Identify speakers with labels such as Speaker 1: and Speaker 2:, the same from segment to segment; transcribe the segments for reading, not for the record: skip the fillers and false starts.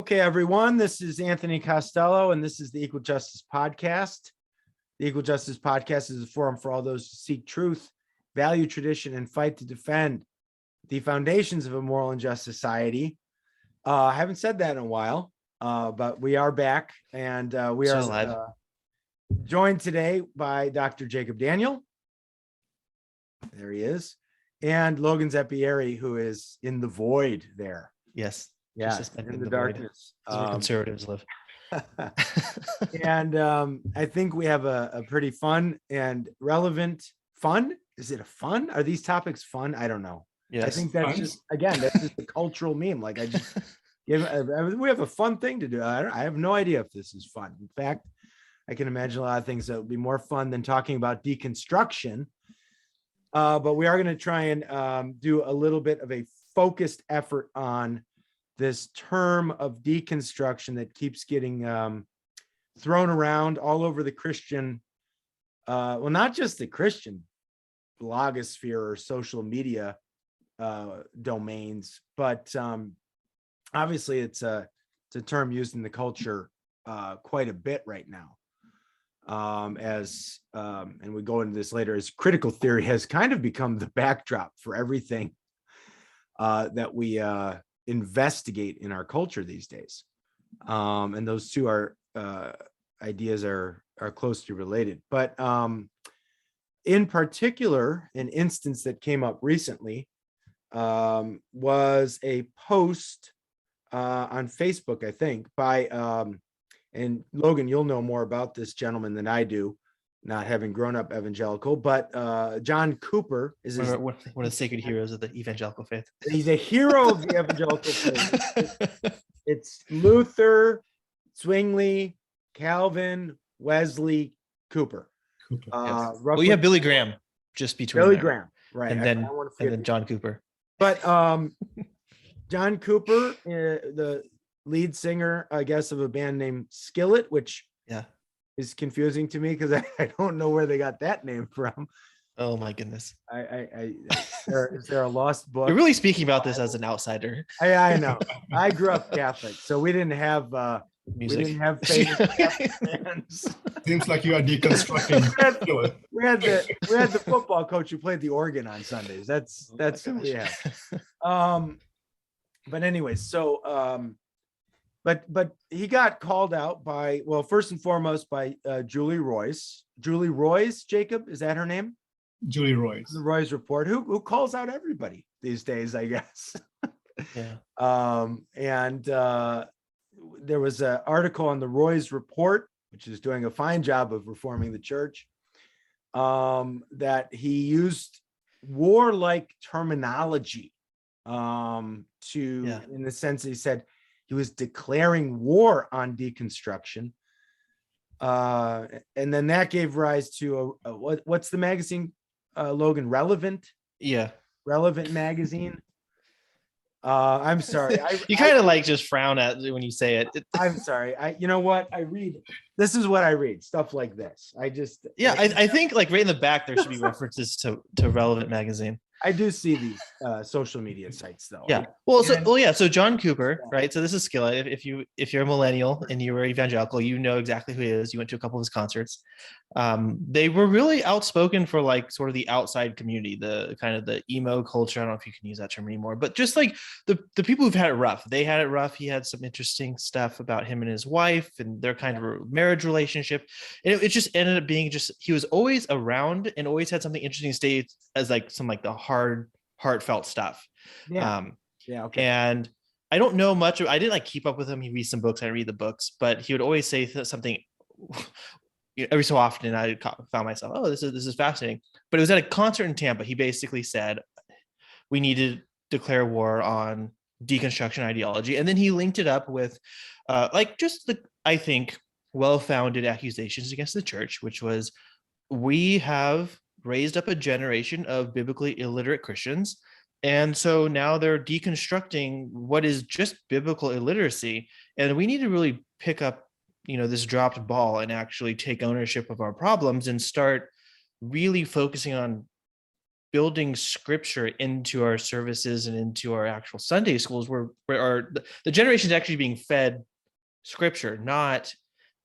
Speaker 1: Okay, everyone, this is Anthony Costello, and this is the Equal Justice Podcast. The Equal Justice Podcast is a forum for all those who seek truth, value tradition, and fight to defend the foundations of a moral and just society. I haven't said that in a while, but we are back, and we are joined today by Dr. Jacob Daniel. There he is. And Logan Zeppieri, who is in the void there.
Speaker 2: Yes.
Speaker 1: Yeah, in the darkness.
Speaker 2: Where conservatives live.
Speaker 1: And I think we have a pretty fun and relevant fun. Is it a fun? Are these topics fun? I don't know. Yes. I think that's just a cultural meme. Like we have a fun thing to do. I have no idea if this is fun. In fact, I can imagine a lot of things that would be more fun than talking about deconstruction. But we are going to try and do a little bit of a focused effort on this term of deconstruction that keeps getting thrown around all over the Christian, well, not just the Christian blogosphere or social media domains, but obviously it's a term used in the culture quite a bit right now. And we go into this later, as critical theory has kind of become the backdrop for everything that we investigate in our culture these days. And those two ideas are closely related. But in particular, an instance that came up recently was a post on Facebook, I think, by and Logan, you'll know more about this gentleman than I do, not having grown up evangelical, but John Cooper is
Speaker 2: one of the sacred heroes of the evangelical faith.
Speaker 1: He's a hero of the evangelical faith. It's Luther, Zwingli, Calvin, Wesley, Cooper.
Speaker 2: Yes. Well, you have Billy Graham just between
Speaker 1: Billy Graham, right?
Speaker 2: And then John Cooper.
Speaker 1: But John Cooper, the lead singer, I guess, of a band named Skillet, which is confusing to me because I don't know where they got that name from.
Speaker 2: Oh my goodness!
Speaker 1: Is there a lost book?
Speaker 2: You're really speaking about this as an outsider.
Speaker 1: I know. I grew up Catholic, so we didn't have music. We didn't have famous Catholic bands.
Speaker 3: Seems like you are deconstructing.
Speaker 1: we had the football coach who played the organ on Sundays. That's what we had. But anyways, so but he got called out by, well, first and foremost by Julie Royce. Julie Royce, Jacob, is that her name?
Speaker 3: Julie Royce.
Speaker 1: The Royce Report, who calls out everybody these days, I guess.
Speaker 2: Yeah.
Speaker 1: And there was an article on the Royce Report, which is doing a fine job of reforming the church, that he used warlike terminology in the sense that he said he was declaring war on deconstruction. And then that gave rise to what's the magazine, Logan? Relevant?
Speaker 2: Yeah.
Speaker 1: Relevant magazine. I'm sorry.
Speaker 2: You kind of like just frown at when you say it.
Speaker 1: I'm sorry. You know what? This is what I read. Stuff like this.
Speaker 2: I think like right in the back, there should be references to Relevant magazine.
Speaker 1: I do see these social media sites though.
Speaker 2: Yeah. Well, so John Cooper, right? So this is Skillet. If you're a millennial and you were evangelical, you know exactly who he is. You went to a couple of his concerts. They were really outspoken for like sort of the outside community, the kind of the emo culture. I don't know if you can use that term anymore, but just like the people who've had it rough. They had it rough. He had some interesting stuff about him and his wife and their kind of marriage relationship. And it just ended up being he was always around and always had something interesting to say as like some like the heartfelt stuff.
Speaker 1: Okay.
Speaker 2: And I don't know much. I didn't like keep up with him. He reads some books. I read the books, but he would always say something every so often. And I found myself, oh, this is fascinating. But it was at a concert in Tampa. He basically said, we need to declare war on deconstruction ideology. And then he linked it up with I think, well-founded accusations against the church, which was, we have raised up a generation of biblically illiterate Christians. And so now they're deconstructing what is just biblical illiteracy. And we need to really pick up, this dropped ball and actually take ownership of our problems and start really focusing on building scripture into our services and into our actual Sunday schools, where the generation is actually being fed scripture, not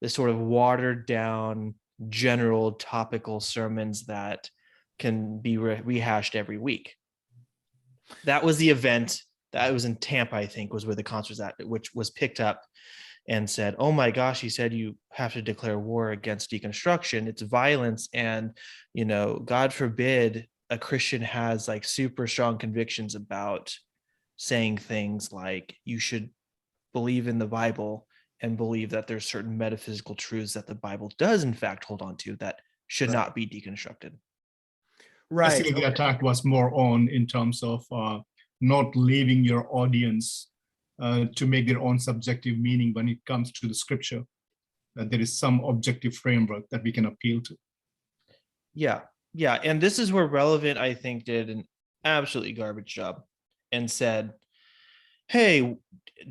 Speaker 2: the sort of watered down general topical sermons that can be rehashed every week. That was the event that was in Tampa, I think, was where the concert was at, which was picked up and said, oh my gosh, he said you have to declare war against deconstruction. It's violence. And, God forbid a Christian has like super strong convictions about saying things like you should believe in the Bible and believe that there's certain metaphysical truths that the Bible does in fact hold on to that should not be deconstructed.
Speaker 3: Right. Basically, the attack was more on in terms of not leaving your audience to make their own subjective meaning when it comes to the scripture, that there is some objective framework that we can appeal to.
Speaker 2: Yeah. And this is where Relevant, I think, did an absolutely garbage job and said, hey,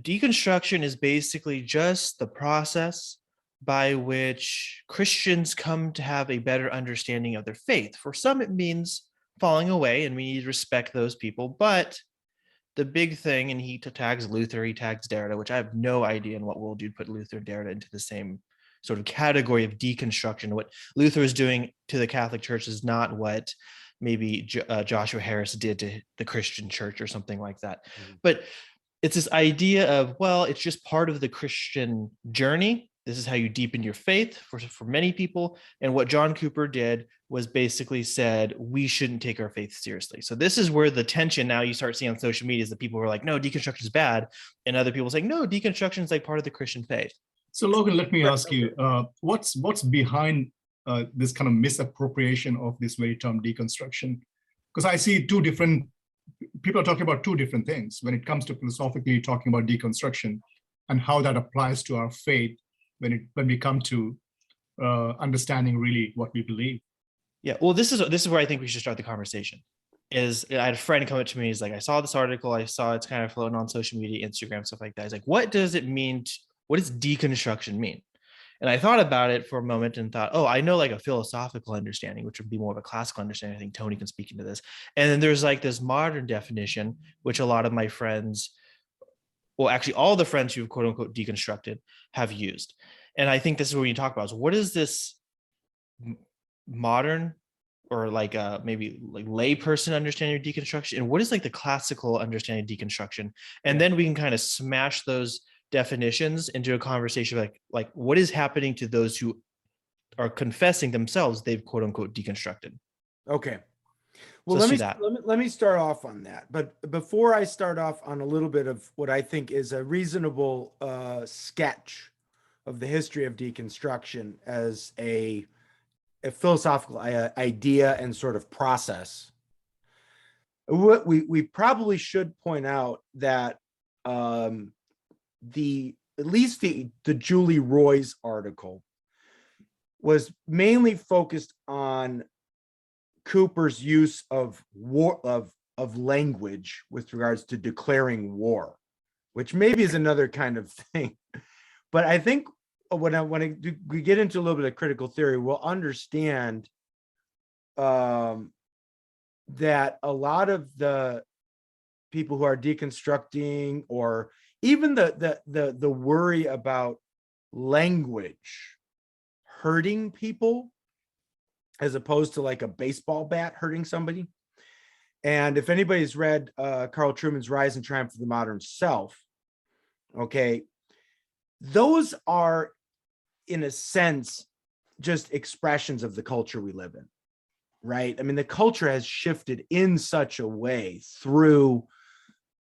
Speaker 2: deconstruction is basically just the process by which Christians come to have a better understanding of their faith. For some, it means falling away, and we need to respect those people. But the big thing, and he tags Luther, he tags Derrida, which I have no idea in what world you'd put Luther and Derrida into the same sort of category of deconstruction. What Luther is doing to the Catholic Church is not what maybe Joshua Harris did to the Christian church or something like that. Mm-hmm. But it's this idea of, well, it's just part of the Christian journey. This is how you deepen your faith for many people. And what John Cooper did was basically said, we shouldn't take our faith seriously. So this is where the tension now you start seeing on social media is that people are like, no, deconstruction is bad. And other people saying, no, deconstruction is like part of the Christian faith.
Speaker 3: So Logan, let me ask you, what's behind this kind of misappropriation of this very term deconstruction? Because I see people are talking about two different things when it comes to philosophically talking about deconstruction and how that applies to our faith when we come to understanding really what we believe.
Speaker 2: Yeah, well, this is where I think we should start the conversation. I had a friend come up to me. He's like, I saw this article. I saw it's kind of floating on social media, Instagram, stuff like that. He's like, what does it mean? What does deconstruction mean? And I thought about it for a moment and thought, oh, I know like a philosophical understanding, which would be more of a classical understanding. I think Tony can speak into this. And then there's like this modern definition, which a lot of my friends, well, actually all the friends who've quote unquote deconstructed have used. And I think this is what we talk about. So what is this modern or like maybe like lay person understanding of deconstruction? And what is like the classical understanding of deconstruction? And then we can kind of smash those definitions into a conversation like what is happening to those who are confessing themselves they've quote unquote deconstructed.
Speaker 1: Okay. Well, let me start off on that. But before I start off on a little bit of what I think is a reasonable sketch of the history of deconstruction as a philosophical idea and sort of process, we probably should point out that at least the Julie Roys article was mainly focused on Cooper's use of war of language with regards to declaring war, which maybe is another kind of thing. But I think when we get into a little bit of critical theory, we'll understand that a lot of the people who are deconstructing, or even the worry about language hurting people as opposed to like a baseball bat hurting somebody. And if anybody's read Carl Trueman's Rise and Triumph of the Modern Self, okay, those are in a sense just expressions of the culture we live in, right? I mean, the culture has shifted in such a way through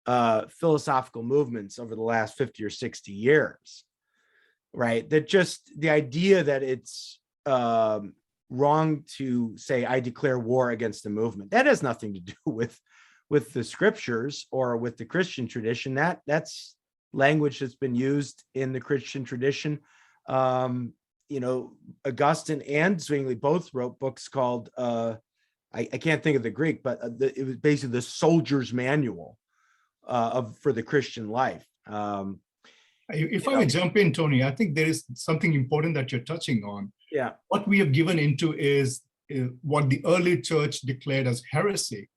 Speaker 1: philosophical movements over the last 50 or 60 years, right? That just the idea that it's wrong to say, I declare war against the movement, that has nothing to do with the scriptures or with the Christian tradition. That's language that's been used in the Christian tradition. Augustine and Zwingli both wrote books called, I can't think of the Greek, but it was basically the soldier's manual for the Christian life.
Speaker 3: If I may jump in, Tony, I think there is something important that you're touching on.
Speaker 1: Yeah.
Speaker 3: What we have given into is what the early church declared as heresy.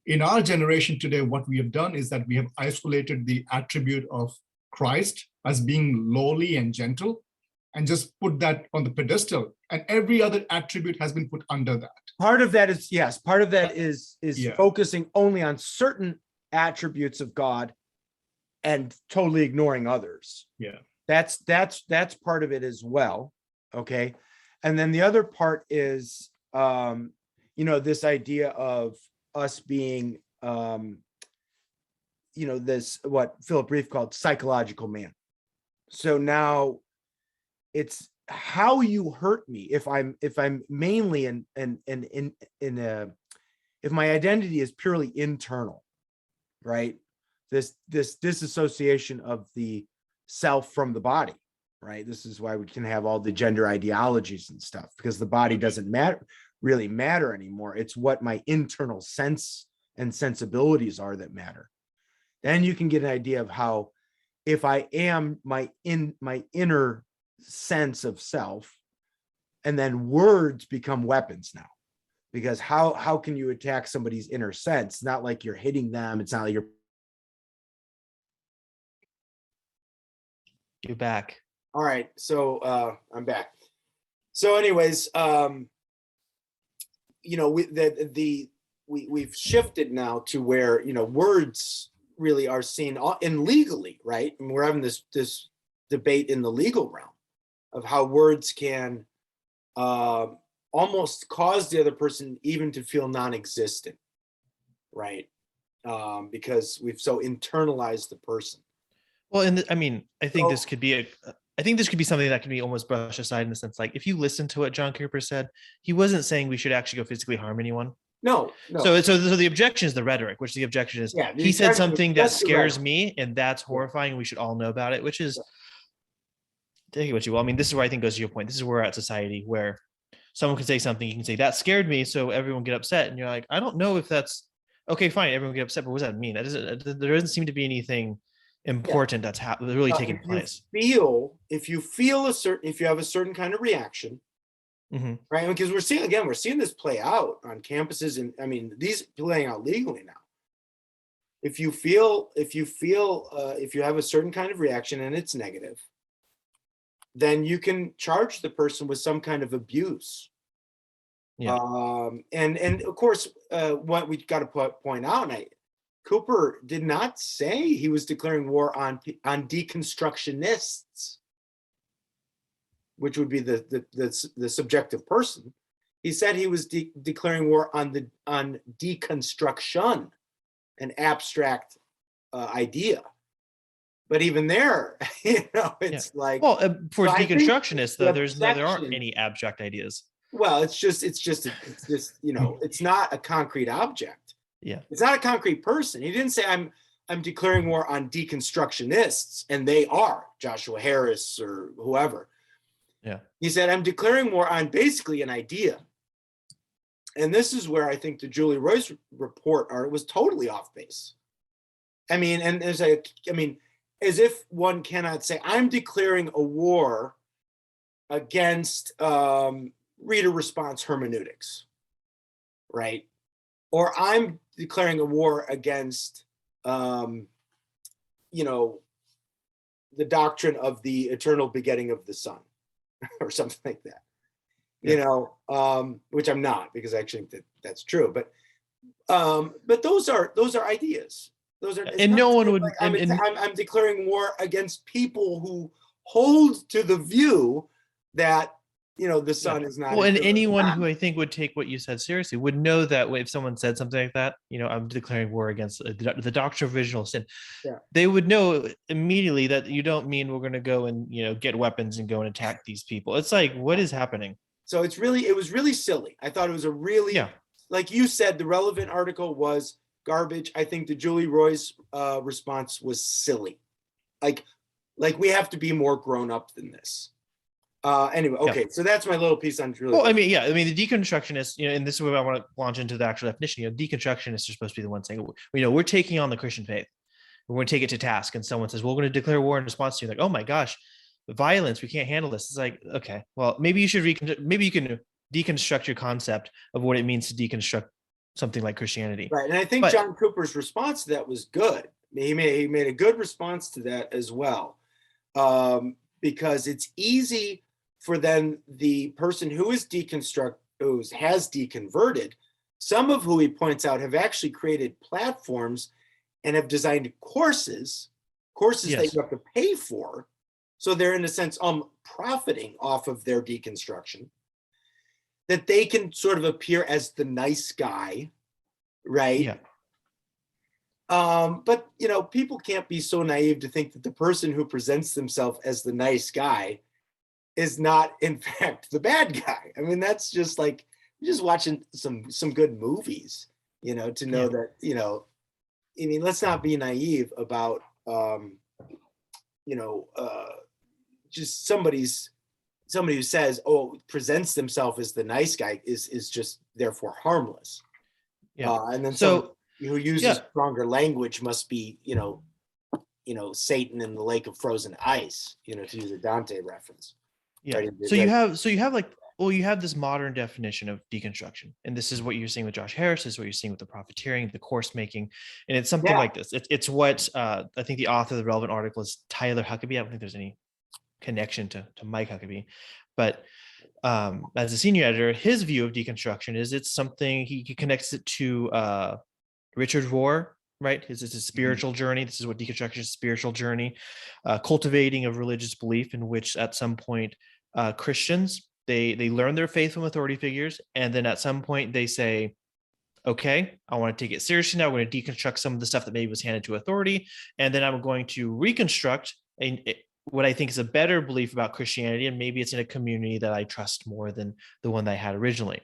Speaker 3: In our generation today, what we have done is that we have isolated the attribute of Christ as being lowly and gentle, and just put that on the pedestal, and every other attribute has been put under that.
Speaker 1: Part of that is, yes, part of that is focusing only on certain attributes of God and totally ignoring others.
Speaker 3: Yeah.
Speaker 1: That's part of it as well. Okay. And then the other part is, this idea of us being, this, what Philip Reeve called psychological man. So now it's how you hurt me. If I'm mainly if my identity is purely internal, right? This disassociation of the self from the body, right? This is why we can have all the gender ideologies and stuff, because the body doesn't really matter anymore. It's what my internal sense and sensibilities are that matter. Then you can get an idea of how, if I am my inner sense of self, and then words become weapons now, because how can you attack somebody's inner sense? It's not like you're hitting them. It's not like you're
Speaker 2: back.
Speaker 1: All right, so I'm back. So anyways, we've shifted now to where words really are seen in legally, right? And we're having this debate in the legal realm of how words can almost cause the other person even to feel non-existent, right? Because we've so internalized the person.
Speaker 2: Well, I think this could be something that can be almost brushed aside, in the sense, like, if you listen to what John Cooper said, he wasn't saying we should actually go physically harm anyone.
Speaker 1: No.
Speaker 2: So the objection is the rhetoric, which the objection is, he said something that scares me, and that's horrifying, and we should all know about it, which is, take it what you will. This is where I think goes to your point. This is where we're at society, where someone can say something, you can say, that scared me, so everyone get upset. And you're like, I don't know if that's, okay, fine, everyone get upset, but what does that mean? There doesn't seem to be anything important that's really taking place.
Speaker 1: If you have a certain kind of reaction, right? Because we're seeing this play out on campuses, and these playing out legally now. If you have a certain kind of reaction and it's negative, then you can charge the person with some kind of abuse. Yeah. And of course, what we got to point out, Cooper did not say he was declaring war on deconstructionists, which would be the subjective person. He said he was declaring war on deconstruction, an abstract idea. But even there, it's like,
Speaker 2: well, for deconstructionists, though, there aren't any abstract ideas.
Speaker 1: Well, it's just it's not a concrete object.
Speaker 2: Yeah,
Speaker 1: it's not a concrete person. He didn't say I'm declaring war on deconstructionists, and they are Joshua Harris or whoever.
Speaker 2: Yeah,
Speaker 1: he said I'm declaring war on basically an idea. And this is where I think the Julie Royce report was totally off base. And as if one cannot say I'm declaring a war against reader response hermeneutics, right? Or I'm declaring a war against, the doctrine of the eternal begetting of the Son, or something like that. Which I'm not, because I actually think that's true. But those are ideas. Those are,
Speaker 2: and no one would.
Speaker 1: Like I'm declaring war against people who hold to the view that the Son is not.
Speaker 2: Well, and anyone who I think would take what you said seriously would know that if someone said something like that, I'm declaring war against the doctrine of original sin.
Speaker 1: Yeah.
Speaker 2: They would know immediately that you don't mean we're going to go and get weapons and go and attack these people. It's like, what is happening?
Speaker 1: So it was really silly. I thought it was a really, like you said, the relevant article was garbage. I think the Julie Roy's response was silly. Like we have to be more grown up than this. Anyway, okay, so that's my little piece on Julie.
Speaker 2: Well, the deconstructionists, and this is where I want to launch into the actual definition. Deconstructionists are supposed to be the ones saying, we're taking on the Christian faith. We're going to take it to task. And someone says, we're going to declare war in response to you. Like, oh my gosh, violence, we can't handle this. It's like, okay, well, maybe you should maybe you can deconstruct your concept of what it means to deconstruct something like Christianity.
Speaker 1: Right. And I think John Cooper's response to that was good. He made a good response to that as well. Because it's easy for then the person who is has deconverted, some of who he points out have actually created platforms and have designed courses yes. that you have to pay for. So they're in a sense profiting off of their deconstruction, that they can sort of appear as the nice guy, right?
Speaker 2: Yeah.
Speaker 1: But people can't be so naive to think that the person who presents themselves as the nice guy is not in fact the bad guy. I mean, that's just like just watching some good movies, to know that, I mean, let's not be naive about just somebody who says, presents themselves as the nice guy is just therefore harmless.
Speaker 2: Yeah.
Speaker 1: And then who uses stronger language must be, Satan in the lake of frozen ice, to use a Dante reference.
Speaker 2: Yeah.
Speaker 1: Right?
Speaker 2: So you have this modern definition of deconstruction, and this is what you're seeing with Josh Harris, this is what you're seeing with the profiteering, the course making, and it's something like this. It's what I think the author of the relevant article is Tyler Huckabee. I don't think there's any connection to Mike Huckabee, but as a senior editor, his view of deconstruction is it's something he connects it to Richard Rohr, right? It's a spiritual journey. This is what deconstruction is: spiritual journey, cultivating of religious belief, in which at some point Christians they learn their faith from authority figures, and then at some point they say, okay, I want to take it seriously now. I'm going to deconstruct some of the stuff that maybe was handed to authority, and then I'm going to reconstruct what I think is a better belief about Christianity, and maybe it's in a community that I trust more than the one that I had originally.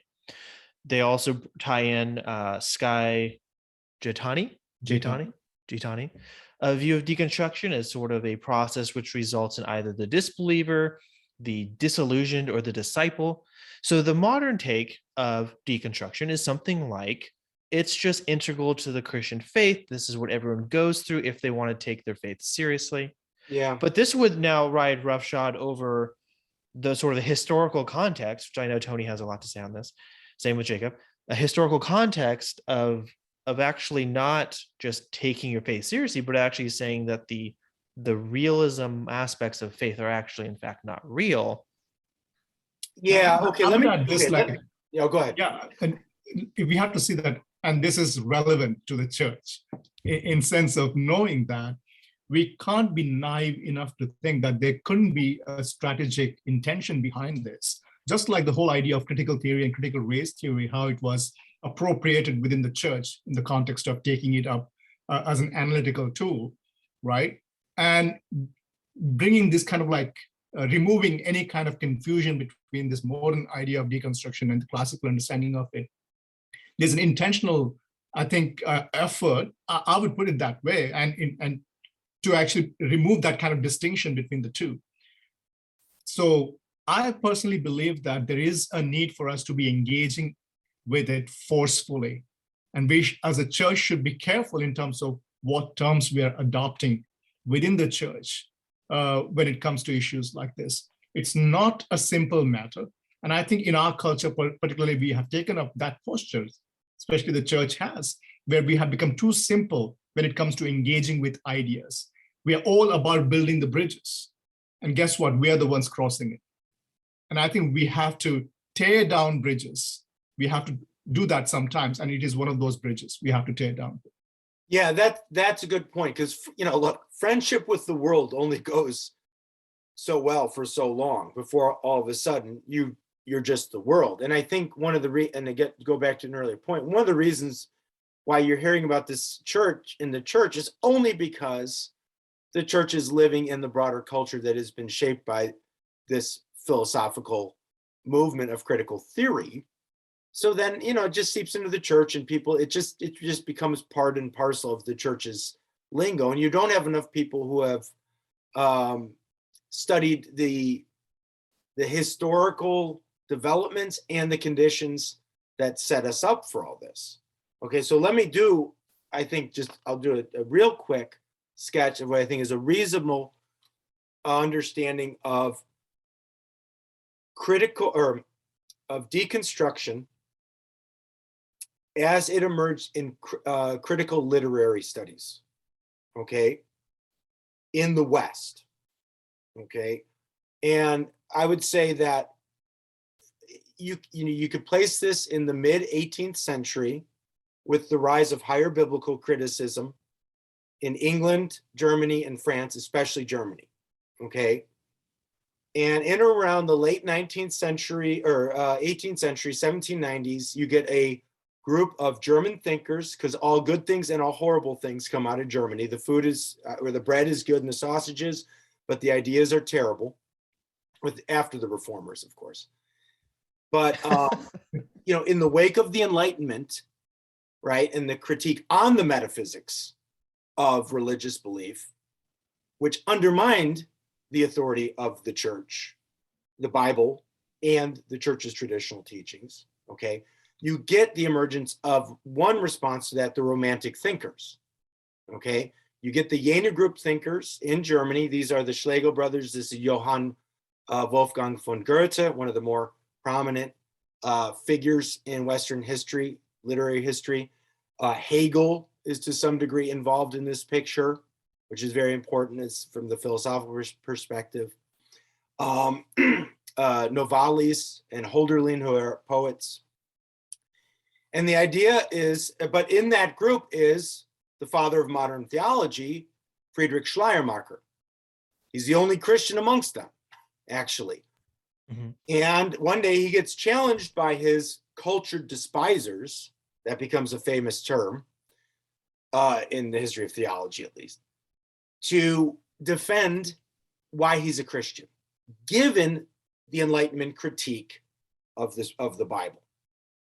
Speaker 2: They also tie in Sky Jitani, a view of deconstruction as sort of a process which results in either the disbeliever, the disillusioned, or the disciple. So the modern take of deconstruction is something like, it's just integral to the Christian faith. This is what everyone goes through if they want to take their faith seriously.
Speaker 1: Yeah.
Speaker 2: But this would now ride roughshod over the sort of the historical context, which I know Tony has a lot to say on this. Same with Jacob. A historical context of actually not just taking your faith seriously, but actually saying that the realism aspects of faith are actually in fact not real.
Speaker 1: Yeah. Okay. Go ahead.
Speaker 3: Yeah. And we have to see that, and this is relevant to the church in sense of knowing that we can't be naive enough to think that there couldn't be a strategic intention behind this. Just like the whole idea of critical theory and critical race theory, how it was appropriated within the church in the context of taking it up as an analytical tool, right? And bringing this kind of like removing any kind of confusion between this modern idea of deconstruction and the classical understanding of it. There's an intentional, I think, effort, I would put it that way, and to actually remove that kind of distinction between the two. So I personally believe that there is a need for us to be engaging with it forcefully. And we, as a church, should be careful in terms of what terms we are adopting within the church when it comes to issues like this. It's not a simple matter. And I think in our culture, particularly, we have taken up that posture, especially the church has, where we have become too simple when it comes to engaging with ideas. We are all about building the bridges. And guess what? We are the ones crossing it. And I think we have to tear down bridges. We have to do that sometimes. And it is one of those bridges we have to tear down.
Speaker 1: Yeah, that's a good point. Because, look, friendship with the world only goes so well for so long before all of a sudden you're just the world. And I think one of the and to go back to an earlier point, one of the reasons why you're hearing about this church in the church is only because the church is living in the broader culture that has been shaped by this philosophical movement of critical theory. So then, it just seeps into the church, and people, it just becomes part and parcel of the church's lingo. And you don't have enough people who have studied the historical developments and the conditions that set us up for all this. Okay, so let me do, I'll do a real quick sketch of what I think is a reasonable understanding of critical or of deconstruction as it emerged in critical literary studies, okay, in the West, okay? And I would say that you could place this in the mid 18th century with the rise of higher biblical criticism in England, Germany, and France, especially Germany, okay? And in around the late 19th century or 18th century, 1790s, you get a group of German thinkers, because all good things and all horrible things come out of Germany. The food is, or the bread is good and the sausages, but the ideas are terrible, after the reformers, of course. But, in the wake of the Enlightenment, right, and the critique on the metaphysics of religious belief, which undermined the authority of the church, the Bible, and the church's traditional teachings, okay, you get the emergence of one response to that, the Romantic thinkers, okay? You get the Jena group thinkers in Germany. These are the Schlegel brothers. This is Johann Wolfgang von Goethe, one of the more prominent figures in Western history, literary history. Hegel is to some degree involved in this picture, which is very important. It's from the philosophical perspective. Novalis and Hölderlin, who are poets. And the idea is, but in that group is the father of modern theology, Friedrich Schleiermacher. He's the only Christian amongst them, actually. Mm-hmm. And one day he gets challenged by his cultured despisers. That becomes a famous term in the history of theology, at least, to defend why he's a Christian, given the Enlightenment critique of the Bible.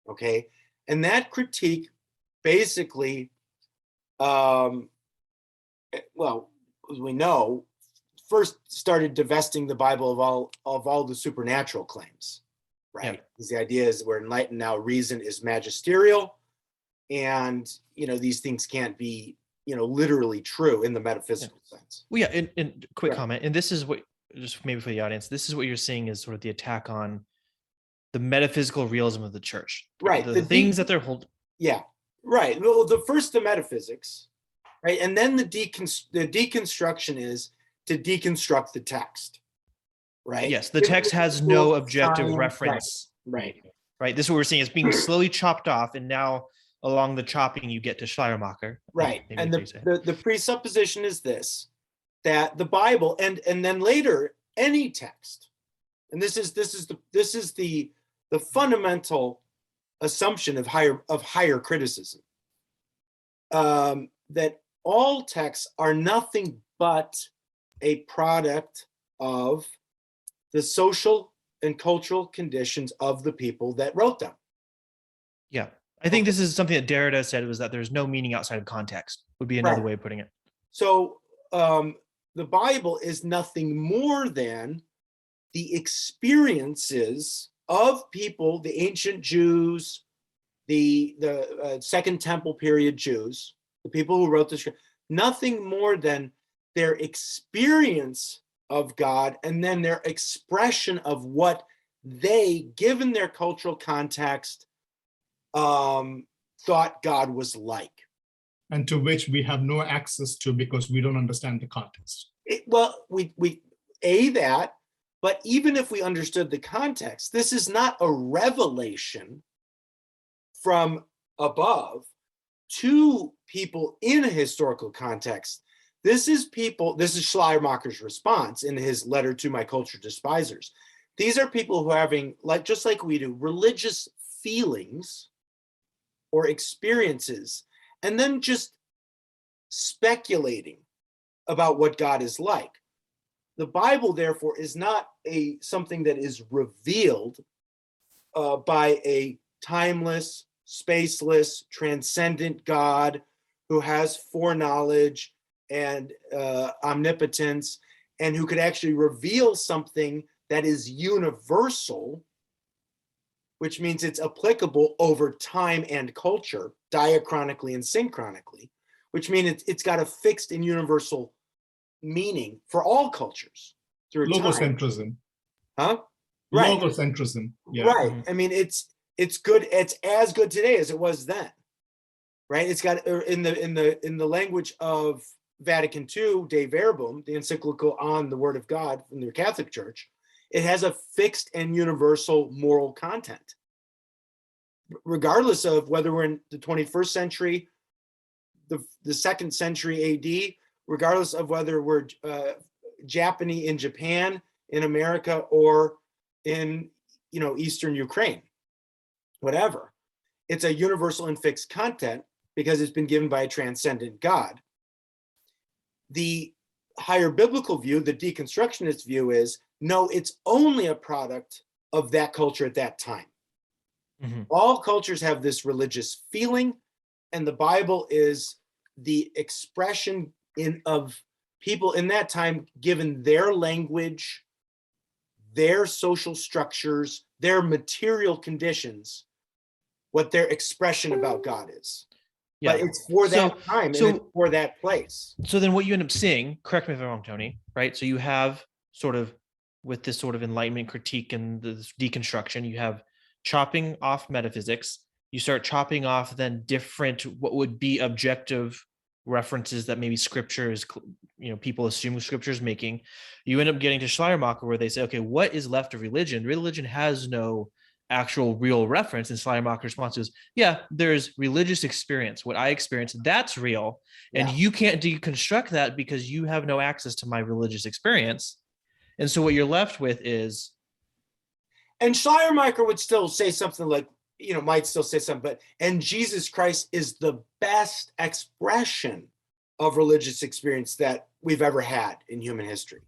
Speaker 1: Okay, and that critique basically, well, as we know, first started divesting the Bible of all the supernatural claims, right? Yeah. Because the idea is we're enlightened now, reason is magisterial, and these things can't be literally true in the metaphysical sense.
Speaker 2: Well, yeah, and quick comment, and this is what, just maybe for the audience, this is what you're seeing is sort of the attack on the metaphysical realism of the church,
Speaker 1: right?
Speaker 2: The things that they're holding.
Speaker 1: Yeah, right. Well, the metaphysics, right, and then the deconstruction is to deconstruct the text, right?
Speaker 2: Yes, the text has no objective reference.
Speaker 1: Right.
Speaker 2: This is what we're seeing. It's being slowly chopped off, and now along the chopping, you get to Schleiermacher.
Speaker 1: Right, and the presupposition is this: that the Bible, and then later any text, and this is the fundamental assumption of higher criticism, that all texts are nothing but a product of the social and cultural conditions of the people that wrote them.
Speaker 2: Yeah, I think this is something that Derrida said, was that there's no meaning outside of context, would be another way of putting it.
Speaker 1: So the Bible is nothing more than the experiences of people, the ancient Jews, the Second Temple period Jews, the people who wrote this, nothing more than their experience of God, and then their expression of what they, given their cultural context, thought God was like.
Speaker 3: And to which we have no access to because we don't understand the context.
Speaker 1: That, but even if we understood the context, this is not a revelation from above to people in a historical context. This is Schleiermacher's response in his letter to my culture despisers. These are people who are having, just like we do, religious feelings or experiences, and then just speculating about what God is like. The Bible, therefore, is not something that is revealed by a timeless, spaceless, transcendent God who has foreknowledge and omnipotence, and who could actually reveal something that is universal, which means it's applicable over time and culture, diachronically and synchronically, which means it's got a fixed and universal meaning for all cultures through
Speaker 3: logocentrism.
Speaker 1: Huh? Right.
Speaker 3: Logocentrism. Yeah.
Speaker 1: Right. I mean, it's good. It's as good today as it was then. Right. It's got in the language of Vatican II, Dei Verbum, the encyclical on the Word of God from the Catholic Church. It has a fixed and universal moral content, regardless of whether we're in the 21st century, the 2nd century AD, regardless of whether we're Japanese in Japan, in America, or in Eastern Ukraine, whatever. It's a universal and fixed content because it's been given by a transcendent God. The higher biblical view, the deconstructionist view, is no, it's only a product of that culture at that time. Mm-hmm. All cultures have this religious feeling, and the Bible is the expression of people in that time, given their language, their social structures, their material conditions, what their expression about God is. Yeah. But it's for that time and it's for that place.
Speaker 2: So then what you end up seeing, correct me if I'm wrong, Tony, right? So you have sort of, with this sort of Enlightenment critique and the deconstruction, you have chopping off metaphysics. You start chopping off then different, what would be objective references that maybe scripture is, people assume scripture is making. You end up getting to Schleiermacher, where they say, okay, what is left of religion? Religion has no actual real reference. And Schleiermacher's response is, yeah, there's religious experience. What I experience, that's real. And you can't deconstruct that because you have no access to my religious experience. And so what you're left with is.
Speaker 1: And Schleiermacher would still say something like, might still say something, but, and Jesus Christ is the best expression of religious experience that we've ever had in human history.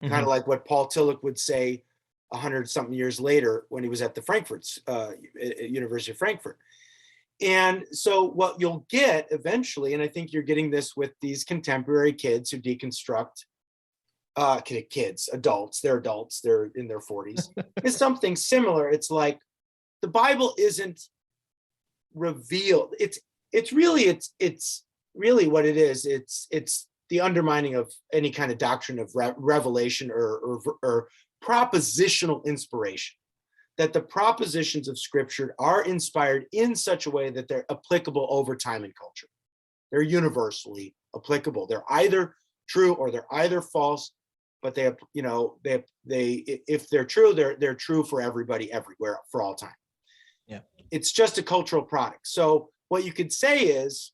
Speaker 1: Mm-hmm. Kind of like what Paul Tillich would say 100-something years later when he was at the University of Frankfurt. And so what you'll get eventually, and I think you're getting this with these contemporary kids who deconstruct, adults, they're in their 40s, is something similar. It's like, the Bible isn't revealed. It's really what it is. It's the undermining of any kind of doctrine of revelation or propositional inspiration. That the propositions of Scripture are inspired in such a way that they're applicable over time and culture. They're universally applicable. They're either true or they're either false. But they if they're true, they're true for everybody, everywhere, for all time. Yeah, it's just a cultural product. So what you could say is,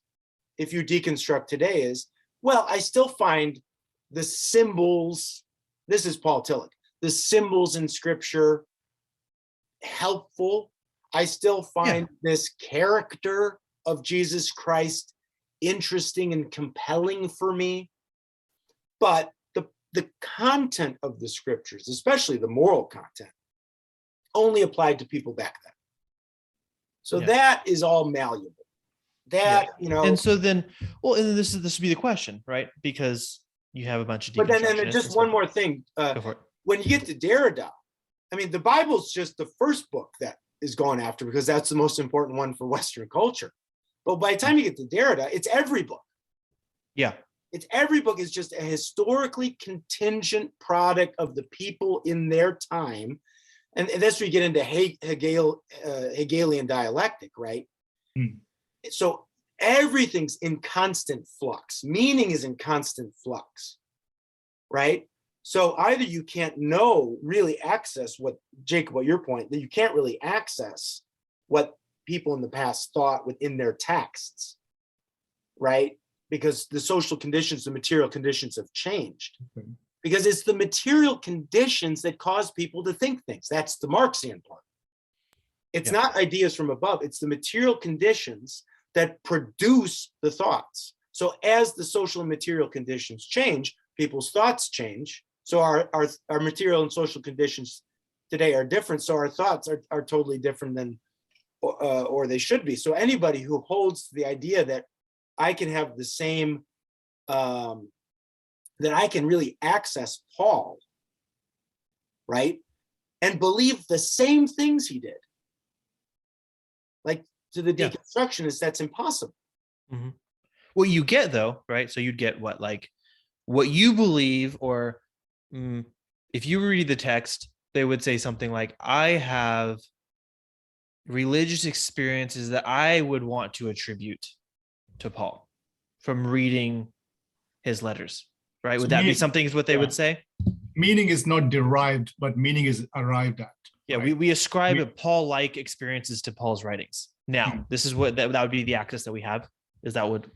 Speaker 1: if you deconstruct today, is, well, I still find the symbols. This is Paul Tillich. The symbols in Scripture helpful. I still find this character of Jesus Christ interesting and compelling for me, but the content of the Scriptures, especially the moral content, only applied to people back then. So that is all malleable.
Speaker 2: And so then, and this would be the question, right? Because you have a bunch of.
Speaker 1: But then just one more thing. When you get to Derrida, I mean, the Bible's just the first book that is going after, because that's the most important one for Western culture. But by the time you get to Derrida, it's every book. Yeah. It's every book is just a historically contingent product of the people in their time. And that's where you get into Hegelian dialectic, right? So everything's in constant flux. Meaning is in constant flux, right? So either you can't really access what, Jacob, what your point, that you can't really access what people in the past thought within their texts, right? Because the social conditions, the material conditions have changed. Mm-hmm. Because it's the material conditions that cause people to think things. That's the Marxian part. It's not ideas from above. It's the material conditions that produce the thoughts. So as the social and material conditions change, people's thoughts change. So our material and social conditions today are different. So our thoughts are totally different than, or they should be. So anybody who holds the idea that I can have the same, that I can really access Paul, right? And believe the same things he did. Like, to the deconstructionists, that's impossible.
Speaker 2: Mm-hmm. What you get though, right? So you'd get what you believe, or if you read the text, they would say something like, I have religious experiences that I would want to attribute to Paul from reading his letters, right? Would that be something is what they would say?
Speaker 3: Meaning is not derived, but meaning is arrived at.
Speaker 2: Yeah, right? we ascribe Paul-like experiences to Paul's writings. Now, this is what that would be the access that we have. Is that what?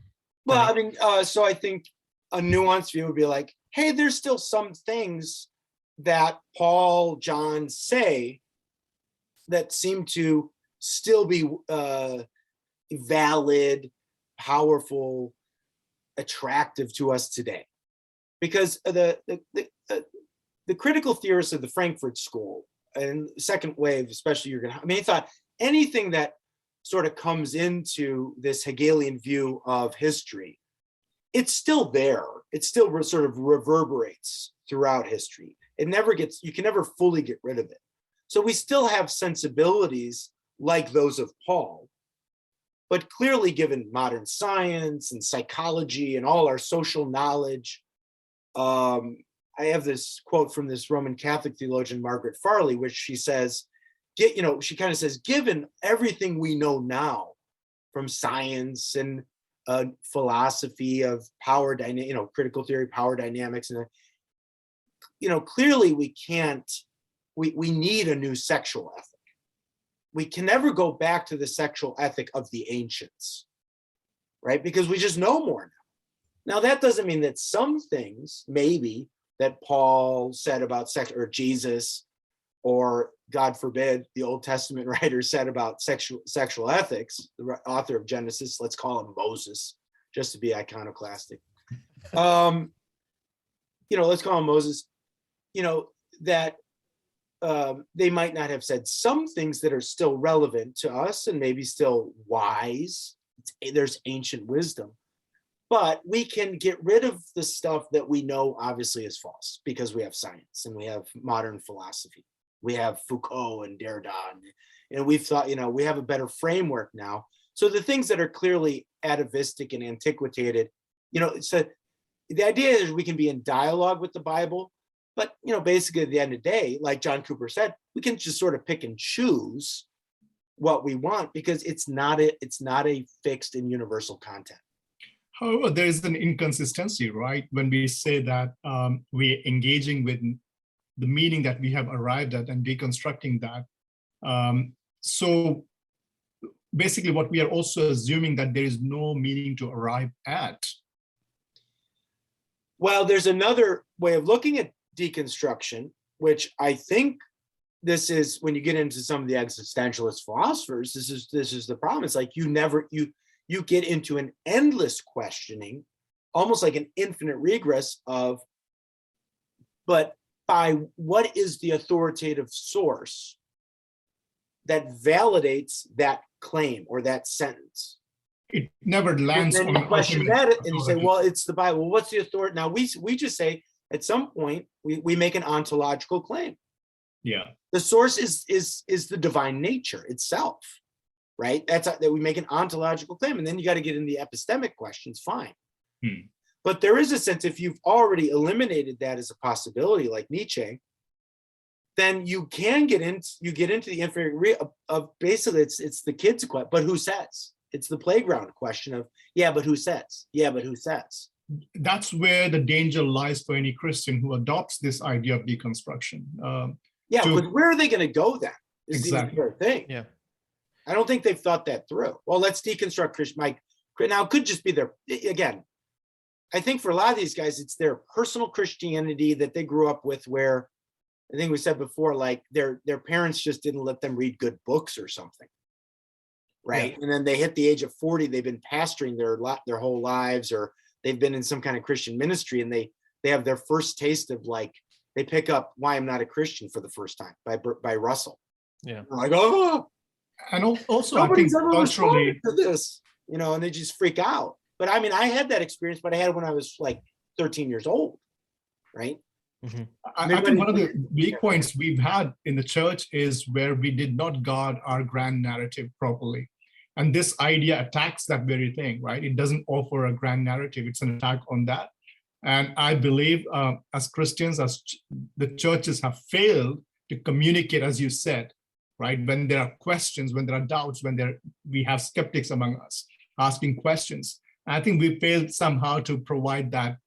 Speaker 1: Well, I mean, so I think a nuanced view would be like, hey, there's still some things that Paul, John say that seem to still be valid, powerful, attractive to us today. Because the critical theorists of the Frankfurt School and second wave, especially, they thought anything that sort of comes into this Hegelian view of history, it's still there. It still sort of reverberates throughout history. It never gets, you can never fully get rid of it. So we still have sensibilities like those of Paul, but clearly given modern science and psychology and all our social knowledge, I have this quote from this Roman Catholic theologian, Margaret Farley, which she says, she kind of says, given everything we know now from science and philosophy of power dynamics, critical theory, power dynamics, and clearly we need a new sexual ethic. We can never go back to the sexual ethic of the ancients, right? Because we just know more now. Now, that doesn't mean that some things, maybe, that Paul said about sex, or Jesus, or God forbid, the Old Testament writer said about sexual ethics, the author of Genesis, let's call him Moses, just to be iconoclastic. Let's call him Moses, that they might not have said some things that are still relevant to us and maybe still wise. There's ancient wisdom, but we can get rid of the stuff that we know obviously is false because we have science and we have modern philosophy. We have Foucault and Derrida, and we've thought, we have a better framework now. So the things that are clearly atavistic and antiquated, so the idea is we can be in dialogue with the Bible, but basically at the end of the day, like John Cooper said, we can just sort of pick and choose what we want because it's not a fixed and universal content.
Speaker 3: However, there is an inconsistency, right? When we say that we're engaging with the meaning that we have arrived at and deconstructing that. So basically what we are also assuming that there is no meaning to arrive at.
Speaker 1: Well, there's another way of looking at deconstruction, which I think this is when you get into some of the existentialist philosophers, this is the problem. It's like you get into an endless questioning, almost like an infinite regress of, but by what is the authoritative source that validates that claim or that sentence?
Speaker 3: It never lands on
Speaker 1: the question that, and you say, well, it's the Bible. Well, what's the authority? Now we just say at some point we make an ontological claim.
Speaker 3: Yeah.
Speaker 1: The source is the divine nature itself, right? That we make an ontological claim, and then you got to get in the epistemic questions. Fine. But there is a sense, if you've already eliminated that as a possibility, like Nietzsche, then you get into the infinite of basically it's the kids' question, but who says? It's the playground question of, yeah, but who says? Yeah, but who says?
Speaker 3: That's where the danger lies for any Christian who adopts this idea of deconstruction.
Speaker 1: But where are they going to go then? Is
Speaker 3: exactly
Speaker 1: the thing.
Speaker 2: Yeah.
Speaker 1: I don't think they've thought that through. Well, let's deconstruct Christian. Now it could just be again, I think for a lot of these guys, it's their personal Christianity that they grew up with, where I think we said before, like their parents just didn't let them read good books or something, right? Yeah. And then they hit the age of 40, they've been pastoring their whole lives, or they've been in some kind of Christian ministry, and they have their first taste of, like, they pick up Why I'm Not a Christian for the first time by Russell.
Speaker 2: Yeah,
Speaker 1: they're like, oh,
Speaker 3: and also
Speaker 1: nobody's
Speaker 3: I think
Speaker 1: ever
Speaker 3: culturally
Speaker 1: responded to this, and they just freak out. But I mean, I had that experience, but I had it when I was like 13 years old, right?
Speaker 2: Mm-hmm.
Speaker 3: I think one of the weak points we've had in the church is where we did not guard our grand narrative properly. And this idea attacks that very thing, right? It doesn't offer a grand narrative. It's an attack on that. And I believe as Christians, as the churches have failed to communicate, as you said, right? When there are questions, when there are doubts, when we have skeptics among us asking questions. And I think we failed somehow to provide that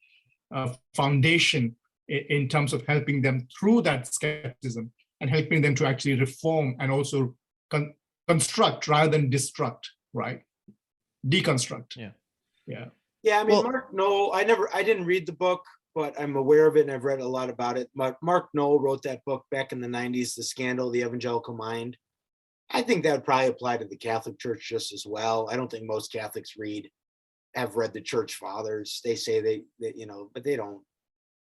Speaker 3: foundation in terms of helping them through that skepticism and helping them to actually reform and also construct rather than destruct, right? Deconstruct.
Speaker 1: Yeah. I mean, Mark Knoll, I didn't read the book, but I'm aware of it and I've read a lot about it. Mark Knoll wrote that book back in the 90s, The Scandal of the Evangelical Mind. I think that would probably apply to the Catholic Church just as well. I don't think most Catholics have read the Church Fathers. They say they but they don't,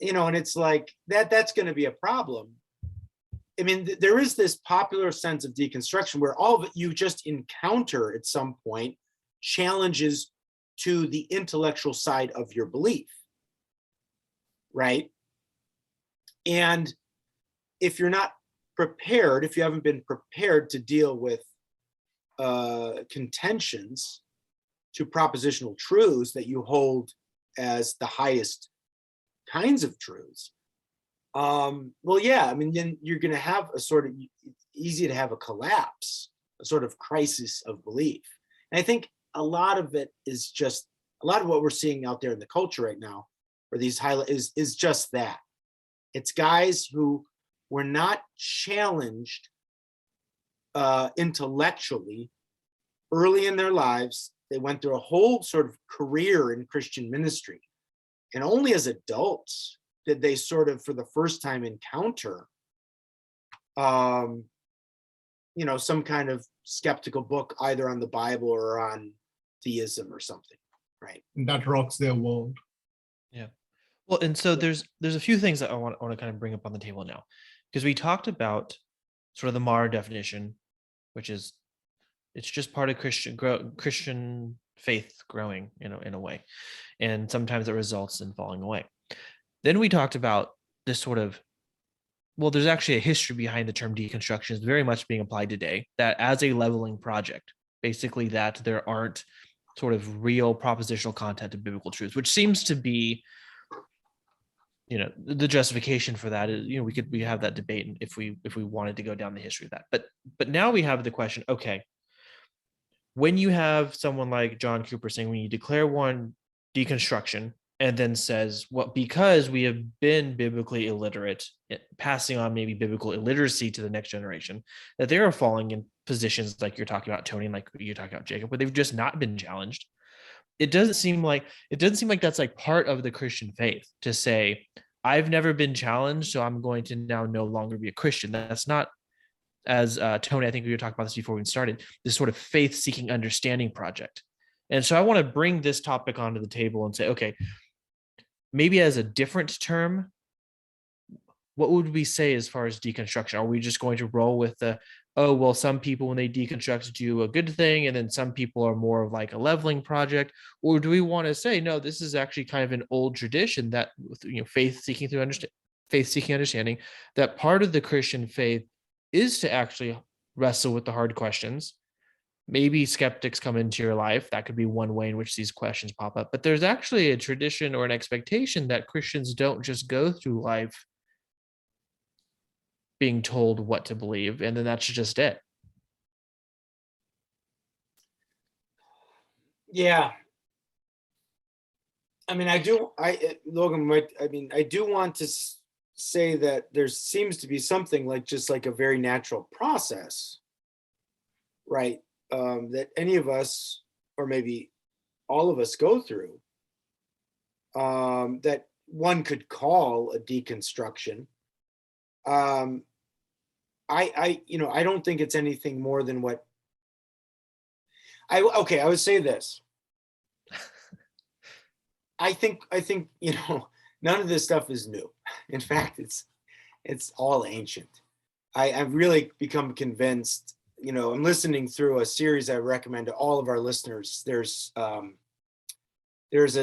Speaker 1: and it's like that's going to be a problem. I mean, there is this popular sense of deconstruction where all of it you just encounter at some point challenges to the intellectual side of your belief, right? And if you're not prepared, if you haven't been prepared to deal with contentions to propositional truths that you hold as the highest kinds of truths, then you're going to have a sort of, easy to have a collapse, a sort of crisis of belief. And I think a lot of it is just, a lot of what we're seeing out there in the culture right now, or these highlights, is just that. It's guys who were not challenged intellectually early in their lives. They went through a whole sort of career in Christian ministry. And only as adults did they sort of, for the first time, encounter, some kind of skeptical book, either on the Bible or on theism or something, right?
Speaker 3: And that rocks their world.
Speaker 2: Yeah. Well, and so there's a few things that I want to kind of bring up on the table now, because we talked about sort of the Mara definition, which is it's just part of Christian faith growing, in a way, and sometimes it results in falling away. Then we talked about this sort of, well, there's actually a history behind the term deconstruction is very much being applied today, that as a leveling project, basically that there aren't sort of real propositional content of biblical truths, which seems to be, the justification for that is, we have that debate if we wanted to go down the history of that. But now we have the question, okay, when you have someone like John Cooper saying, when you declare one deconstruction, and then says, well, because we have been biblically illiterate, passing on maybe biblical illiteracy to the next generation, that they are falling in positions like you're talking about, Tony, and like you're talking about, Jacob, where they've just not been challenged. It doesn't seem like that's like part of the Christian faith to say, I've never been challenged, so I'm going to now no longer be a Christian. That's not, as Tony, I think we were talking about this before we started, this sort of faith-seeking understanding project. And so I want to bring this topic onto the table and say, okay, maybe as a different term, what would we say as far as deconstruction? Are we just going to roll with some people when they deconstruct do a good thing, and then some people are more of like a leveling project? Or do we want to say, no, this is actually kind of an old tradition that, faith-seeking understanding, that part of the Christian faith is to actually wrestle with the hard questions. Maybe skeptics come into your life. That could be one way in which these questions pop up. But there's actually a tradition or an expectation that Christians don't just go through life being told what to believe, and then that's just it.
Speaker 1: Yeah. I mean, I do want to say that there seems to be something like just like a very natural process, right? That any of us, or maybe all of us, go through, that one could call a deconstruction. I don't think it's anything more than what I would say this. I think none of this stuff is new. In fact, it's all ancient. I've really become convinced. I'm listening through a series I recommend to all of our listeners. There's a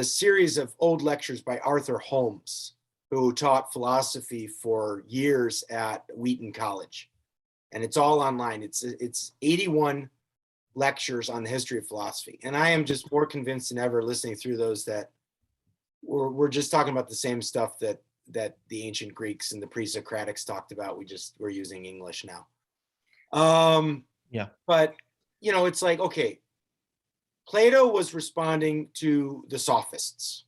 Speaker 1: series of old lectures by Arthur Holmes, who taught philosophy for years at Wheaton College, and it's all online. It's 81 lectures on the history of philosophy, and I am just more convinced than ever listening through those that we're just talking about the same stuff that that the ancient Greeks and the pre-Socratics talked about. We're using English now.
Speaker 2: Yeah.
Speaker 1: But, it's like, okay, Plato was responding to the sophists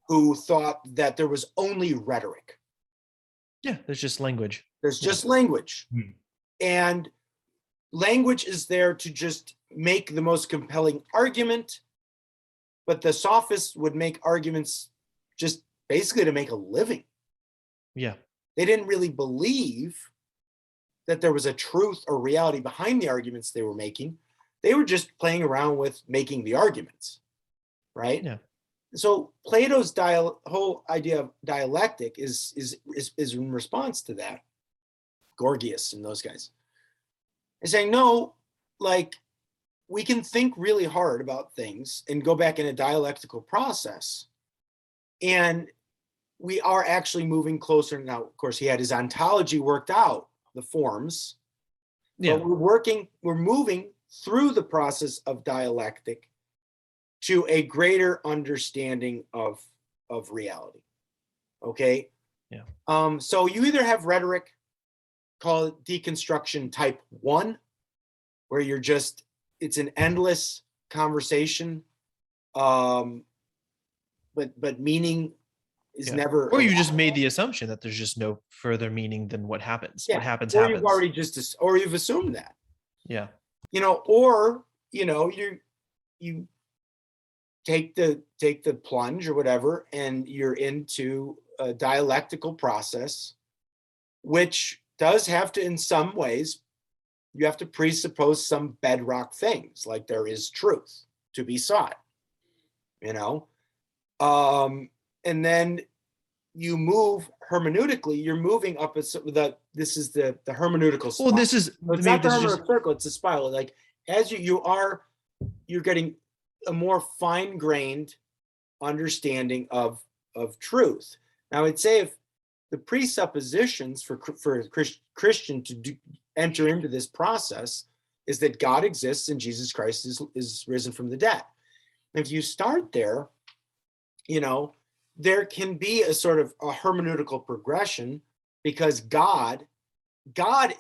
Speaker 1: who thought that there was only rhetoric.
Speaker 2: Yeah, there's just language.
Speaker 1: There's just language. And language is there to just make the most compelling argument, but the sophists would make arguments just basically to make a living.
Speaker 2: Yeah.
Speaker 1: They didn't really believe that there was a truth or reality behind the arguments they were making. They were just playing around with making the arguments, right?
Speaker 2: Yeah.
Speaker 1: So Plato's whole idea of dialectic is in response to that. Gorgias and those guys. And saying, no, like, we can think really hard about things and go back in a dialectical process. And we are actually moving closer. Now, of course, he had his ontology worked out, the forms.
Speaker 2: Yeah.
Speaker 1: But we're moving through the process of dialectic to a greater understanding of reality. Okay?
Speaker 2: Yeah.
Speaker 1: So you either have rhetoric, call it deconstruction type 1, where it's an endless conversation, but meaning is never.
Speaker 2: Or you just made the assumption that there's just no further meaning than what happens. What happens
Speaker 1: or
Speaker 2: happens.
Speaker 1: You've already or you've assumed that.
Speaker 2: Yeah.
Speaker 1: Or you take the plunge or whatever, and you're into a dialectical process, which does have to, in some ways, you have to presuppose some bedrock things, like there is truth to be sought, and then you move hermeneutically. You're moving up this is the hermeneutical spiral.
Speaker 2: Well, it's
Speaker 1: not the hermeneutic circle, it's a spiral. Like as you're getting a more fine-grained understanding of truth. Now, I'd say if the presuppositions for a Christian to enter into this process is that God exists and Jesus Christ is risen from the dead. If you start there, there can be a sort of a hermeneutical progression, because God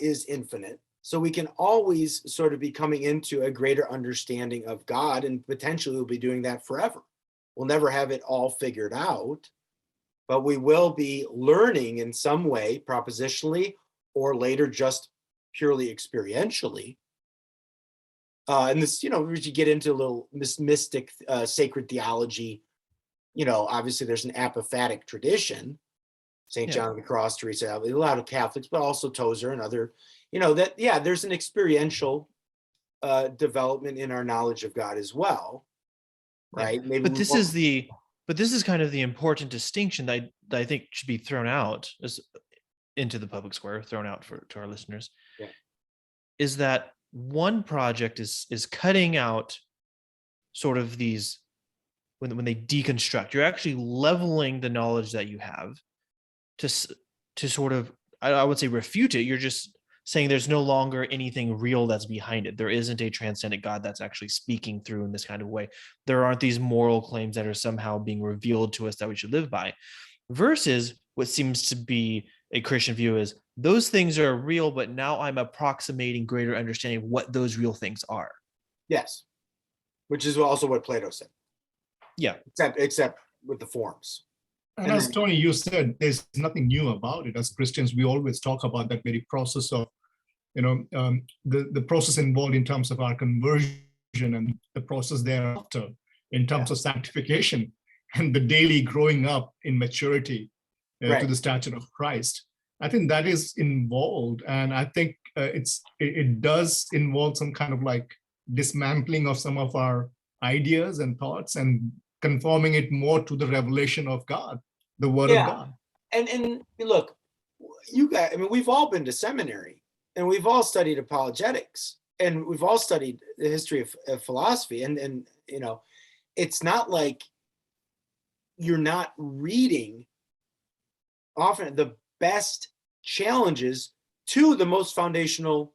Speaker 1: is infinite. So we can always sort of be coming into a greater understanding of God, and potentially we'll be doing that forever. We'll never have it all figured out, but we will be learning in some way, propositionally, or later just purely experientially. And this, as you get into a little mystic, sacred theology, obviously there's an apophatic tradition, St. John of the Cross, Teresa, a lot of Catholics, but also Tozer and other, there's an experiential development in our knowledge of God as well, right?
Speaker 2: Yeah. But this is kind of the important distinction that I think should be thrown out into the public square, thrown out to our listeners, is that one project is cutting out sort of these, when they deconstruct, you're actually leveling the knowledge that you have to sort of, I would say, refute it. You're just saying there's no longer anything real that's behind it. There isn't a transcendent God that's actually speaking through in this kind of way. There aren't these moral claims that are somehow being revealed to us that we should live by. Versus what seems to be a Christian view is those things are real, but now I'm approximating greater understanding of what those real things are.
Speaker 1: Yes. Which is also what Plato said.
Speaker 2: Yeah.
Speaker 1: Except with the forms.
Speaker 3: And as Tony, you said, there's nothing new about it. As Christians, we always talk about that very process of, the process involved in terms of our conversion and the process thereafter in terms of sanctification and the daily growing up in maturity to the stature of Christ. I think that is involved. And I think it does involve some kind of like dismantling of some of our ideas and thoughts and conforming it more to the revelation of God, the word of God.
Speaker 1: And look, you guys, we've all been to seminary and we've all studied apologetics and we've all studied the history of philosophy. And it's not like you're not reading often the best challenges to the most foundational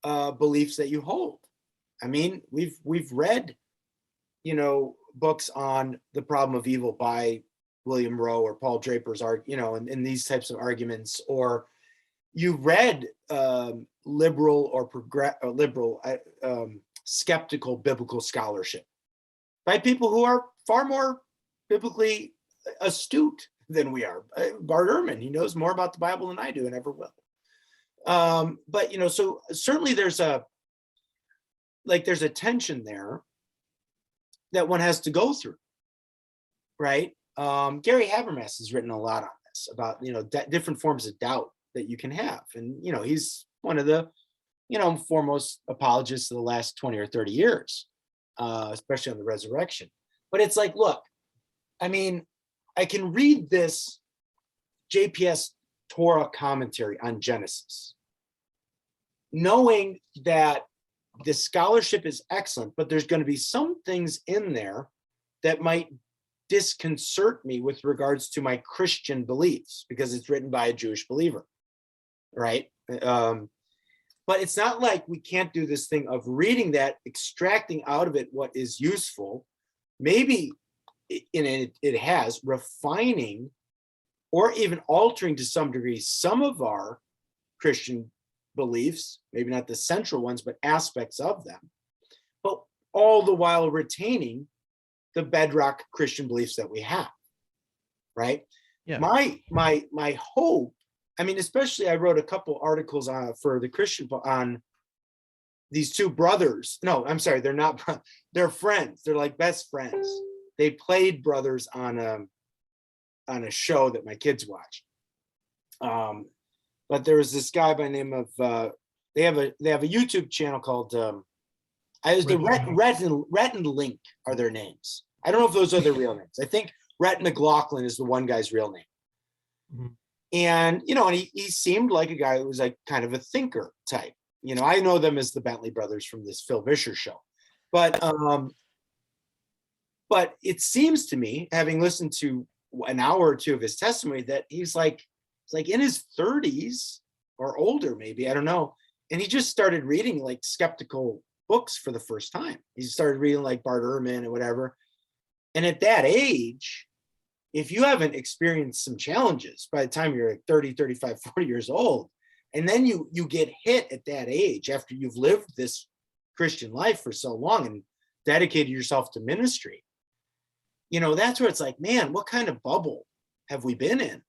Speaker 1: beliefs that you hold. We've read, books on the problem of evil by William Rowe or Paul Draper's in these types of arguments, or you read liberal or skeptical biblical scholarship by people who are far more biblically astute than we are. Bart Ehrman, he knows more about the Bible than I do and ever will. But so certainly there's a tension there that one has to go through, right? Gary Habermas has written a lot on this about different forms of doubt that you can have, and he's one of the foremost apologists of the last 20 or 30 years, especially on the resurrection. But it's like, look, I mean, I can read this JPS Torah commentary on Genesis, knowing that the scholarship is excellent, but there's going to be some things in there that might disconcert me with regards to my Christian beliefs because it's written by a Jewish believer, right? But it's not like we can't do this thing of reading that, extracting out of it what is useful, maybe it has refining or even altering to some degree some of our Christian beliefs, maybe not the central ones, but aspects of them, but all the while retaining the bedrock Christian beliefs that we have, right? Yeah. My hope, I mean, especially I wrote a couple articles for the Christian on these two brothers. No, I'm sorry, they're not, they're friends. They're like best friends. They played brothers on a show that my kids watch. But there was this guy by the name of they have a YouTube channel called Rhett and Link are their names. I don't know if those are their real names. I think Rhett McLaughlin is the one guy's real name. Mm-hmm. And and he seemed like a guy who was like kind of a thinker type. I know them as the Bentley brothers from this Phil Vischer show. But it seems to me, having listened to an hour or two of his testimony, that he's like in his 30s or older, maybe, I don't know. And he just started reading like skeptical books for the first time. He started reading like Bart Ehrman and whatever. And at that age, if you haven't experienced some challenges by the time you're 30, 35, 40 years old, and then you get hit at that age after you've lived this Christian life for so long and dedicated yourself to ministry, that's where it's like, man, what kind of bubble have we been in?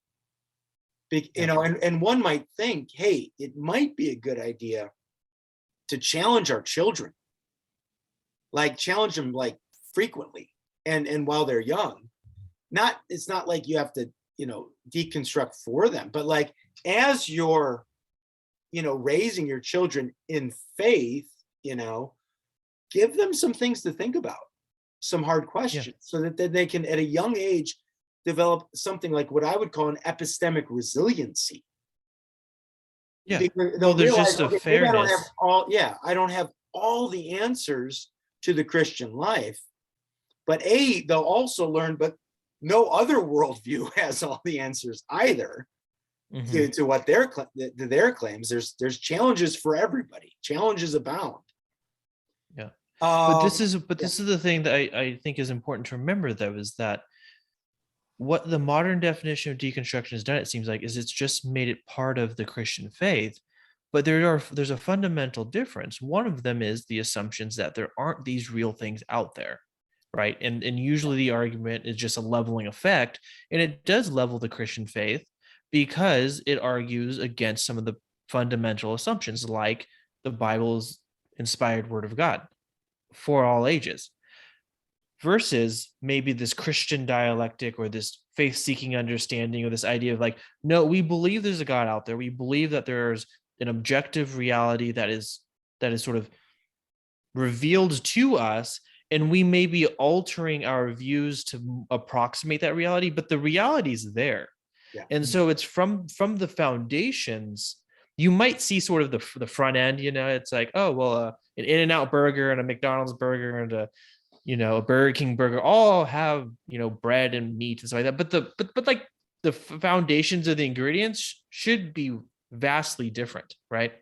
Speaker 1: And one might think, hey, it might be a good idea to challenge our children, like challenge them like frequently and while they're young. It's not like you have to, deconstruct for them, but like as you're, raising your children in faith, give them some things to think about, some hard questions, so that they can at a young age develop something like what I would call an epistemic resiliency.
Speaker 2: Yeah. Well, there's just a fairness.
Speaker 1: I don't have all the answers to the Christian life, but they'll also learn, but no other worldview has all the answers either. Mm-hmm. to what their claims. There's challenges for everybody. Challenges abound.
Speaker 2: Yeah. But this is the thing that I think is important to remember, though, is that what the modern definition of deconstruction has done, it seems like, is it's just made it part of the Christian faith. But there's a fundamental difference. One of them is the assumptions that there aren't these real things out there, right? And usually the argument is just a leveling effect, and it does level the Christian faith because it argues against some of the fundamental assumptions, like the Bible's inspired word of God for all ages, versus maybe this Christian dialectic or this faith-seeking understanding, or this idea of like, no, we believe there's a God out there. We believe that there's an objective reality that is sort of revealed to us, and we may be altering our views to approximate that reality, but the reality is there. Yeah. And so it's from the foundations. You might see sort of the front end, it's like, oh, well, an In-N-Out burger and a McDonald's burger and a Burger King burger all have, bread and meat and stuff like that. But like the foundations of the ingredients should be vastly different, right?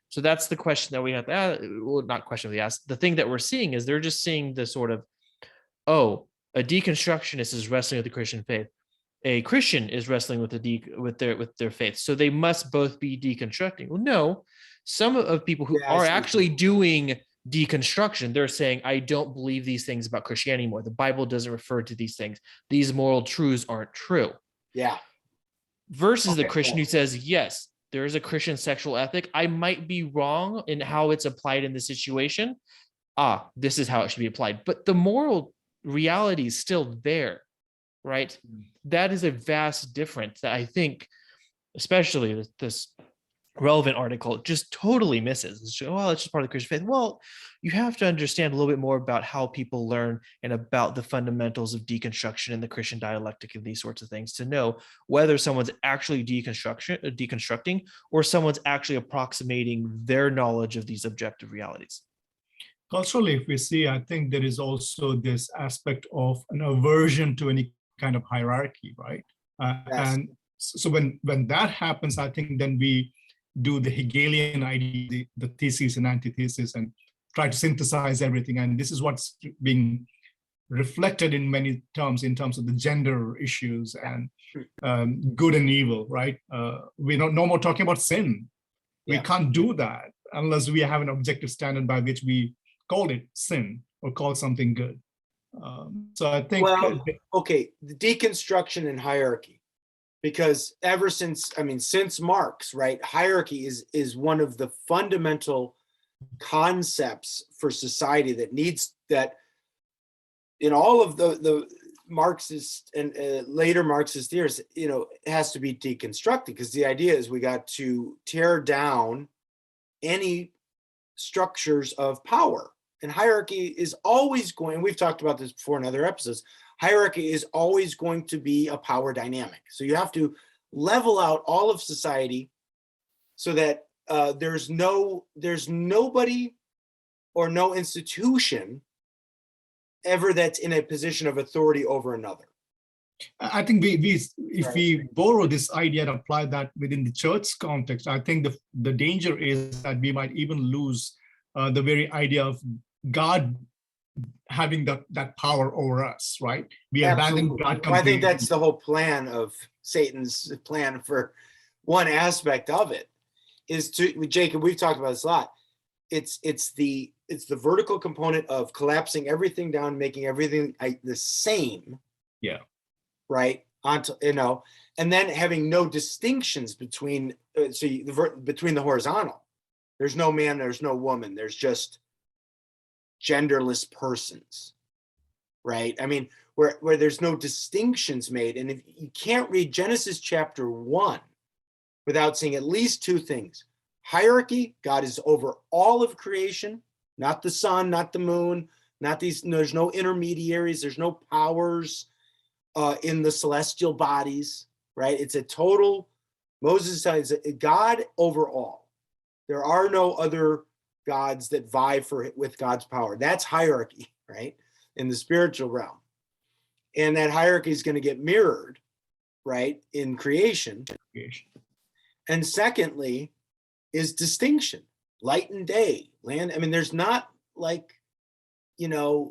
Speaker 2: So that's the question that we have to ask. Well, not question we ask. The thing that we're seeing is they're just seeing the sort of, A deconstructionist is wrestling with the Christian faith. A Christian is wrestling with their faith. So they must both be deconstructing. Well, no, some of people who are actually doing deconstruction, they're saying, I don't believe these things about Christianity anymore. The Bible doesn't refer to these things. These moral truths aren't true.
Speaker 1: Yeah.
Speaker 2: Versus the Christian who says, yes, there is a Christian sexual ethic. I might be wrong in how it's applied in this situation. This is how it should be applied. But the moral reality is still there, right? That is a vast difference that I think, especially this relevant article, just totally misses. It's just, well, it's just part of the Christian faith. Well, you have to understand a little bit more about how people learn and about the fundamentals of deconstruction and the Christian dialectic and these sorts of things to know whether someone's actually deconstructing or someone's actually approximating their knowledge of these objective realities.
Speaker 3: Culturally, if we see, I think there is also this aspect of an aversion to any kind of hierarchy, right? Yes. And so when that happens, I think then we do the Hegelian idea, the thesis and antithesis, and try to synthesize everything. And this is what's being reflected in many terms, in terms of the gender issues and good and evil, right? We're no more talking about sin. We can't do that unless we have an objective standard by which we call it sin or call something good. So I think—
Speaker 1: Well, okay, the deconstruction and hierarchy, because ever since, since Marx, right, hierarchy is one of the fundamental concepts for society that in all of the Marxist and later Marxist theories, it has to be deconstructed, because the idea is we got to tear down any structures of power. And hierarchy is always going, and we've talked about this before in other episodes, hierarchy is always going to be a power dynamic. So you have to level out all of society so that there's nobody or no institution ever that's in a position of authority over another.
Speaker 3: I think if we borrow this idea and apply that within the church context, I think the danger is that we might even lose the very idea of God having that power over us, right? We abandon God completely.
Speaker 1: Well, I think that's the whole plan of Satan's plan for one aspect of it is to, Jacob, we've talked about this a lot. It's the vertical component of collapsing everything down, making everything the same.
Speaker 3: Yeah.
Speaker 1: Right. And then having no distinctions between between the horizontal. There's no man, there's no woman, there's just genderless persons, right? Where there's no distinctions made. And if you can't read Genesis chapter 1 without seeing at least two things: hierarchy, God is over all of creation, not the sun, not the moon, not these, there's no intermediaries, there's no powers in the celestial bodies, right? It's a total, Moses says, God over all. There are no other gods that vie with God's power. That's hierarchy, right? In the spiritual realm. And that hierarchy is going to get mirrored, right, in creation. And secondly is distinction, light and day, land. There's not like,
Speaker 3: le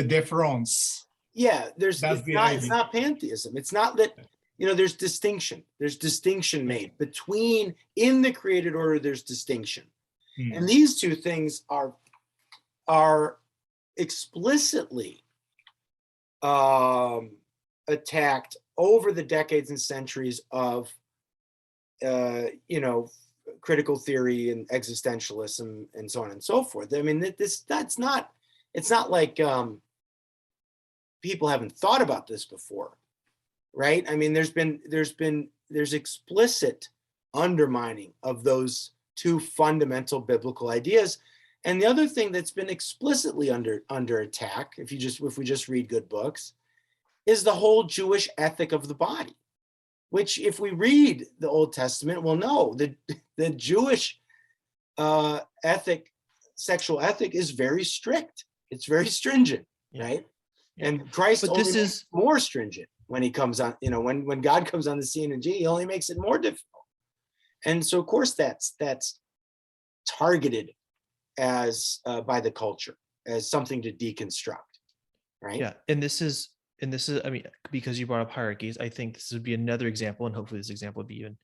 Speaker 3: différence.
Speaker 1: Yeah, it's not pantheism. It's not that, there's distinction. There's distinction made between, in the created order, there's distinction. And these two things are explicitly attacked over the decades and centuries of, critical theory and existentialism and so on and so forth. It's not like people haven't thought about this before, right? There's explicit undermining of those two fundamental biblical ideas. And the other thing that's been explicitly under attack, if we just read good books, is the whole Jewish ethic of the body, which, if we read the Old Testament, we'll know that the Jewish sexual ethic is very strict. It's very stringent, right? And Christ is more stringent when he comes on, when God comes on the scene in he only makes it more difficult. And so, of course, that's targeted as by the culture as something to deconstruct. right?
Speaker 2: Yeah, and this is, I mean, because you brought up hierarchies, I think this would be another example, and hopefully this example would be even,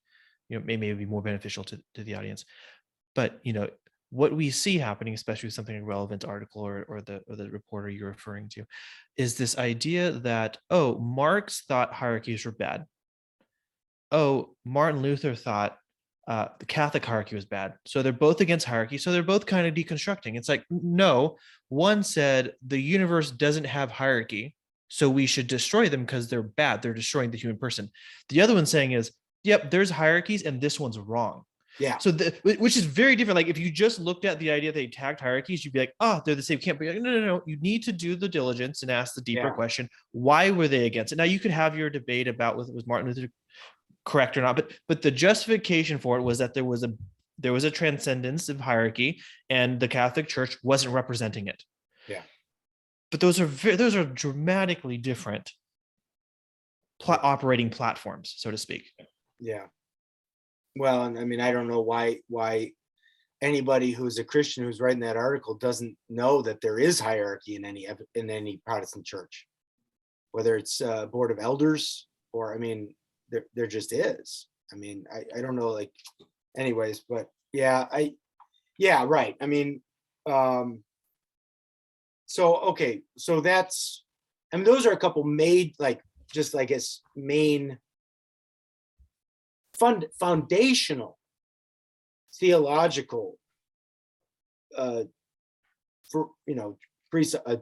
Speaker 2: maybe be more beneficial to the audience. But what we see happening, especially with something like a relevant article or the reporter you're referring to, is this idea that, oh, Marx thought hierarchies were bad. Oh, Martin Luther thought the Catholic hierarchy was bad. So they're both against hierarchy. So they're both kind of deconstructing. It's like, no, one said the universe doesn't have hierarchy, so we should destroy them because they're bad. They're destroying the human person. The other one saying is, yep, there's hierarchies and this one's wrong.
Speaker 1: Yeah.
Speaker 2: So which is very different. Like if you just looked at the idea they tagged hierarchies, you'd be like, oh, they're the same. Can't be like, no. You need to do the diligence and ask the deeper question. Why were they against it? Now you could have your debate about was Martin Luther correct or not, but the justification for it was that there was a transcendence of hierarchy and the Catholic Church wasn't representing it.
Speaker 1: Yeah.
Speaker 2: But those are dramatically different operating platforms, so to speak.
Speaker 1: Yeah. Well, and I mean, I don't know why anybody who's a Christian who's writing that article doesn't know that there is hierarchy in any Protestant church, whether it's board of elders or, I mean, there just is. I mean, I don't know, like, anyways, but yeah, right. I mean, so, okay. So that's, I mean, those are a couple made, like, just like as main foundational theological,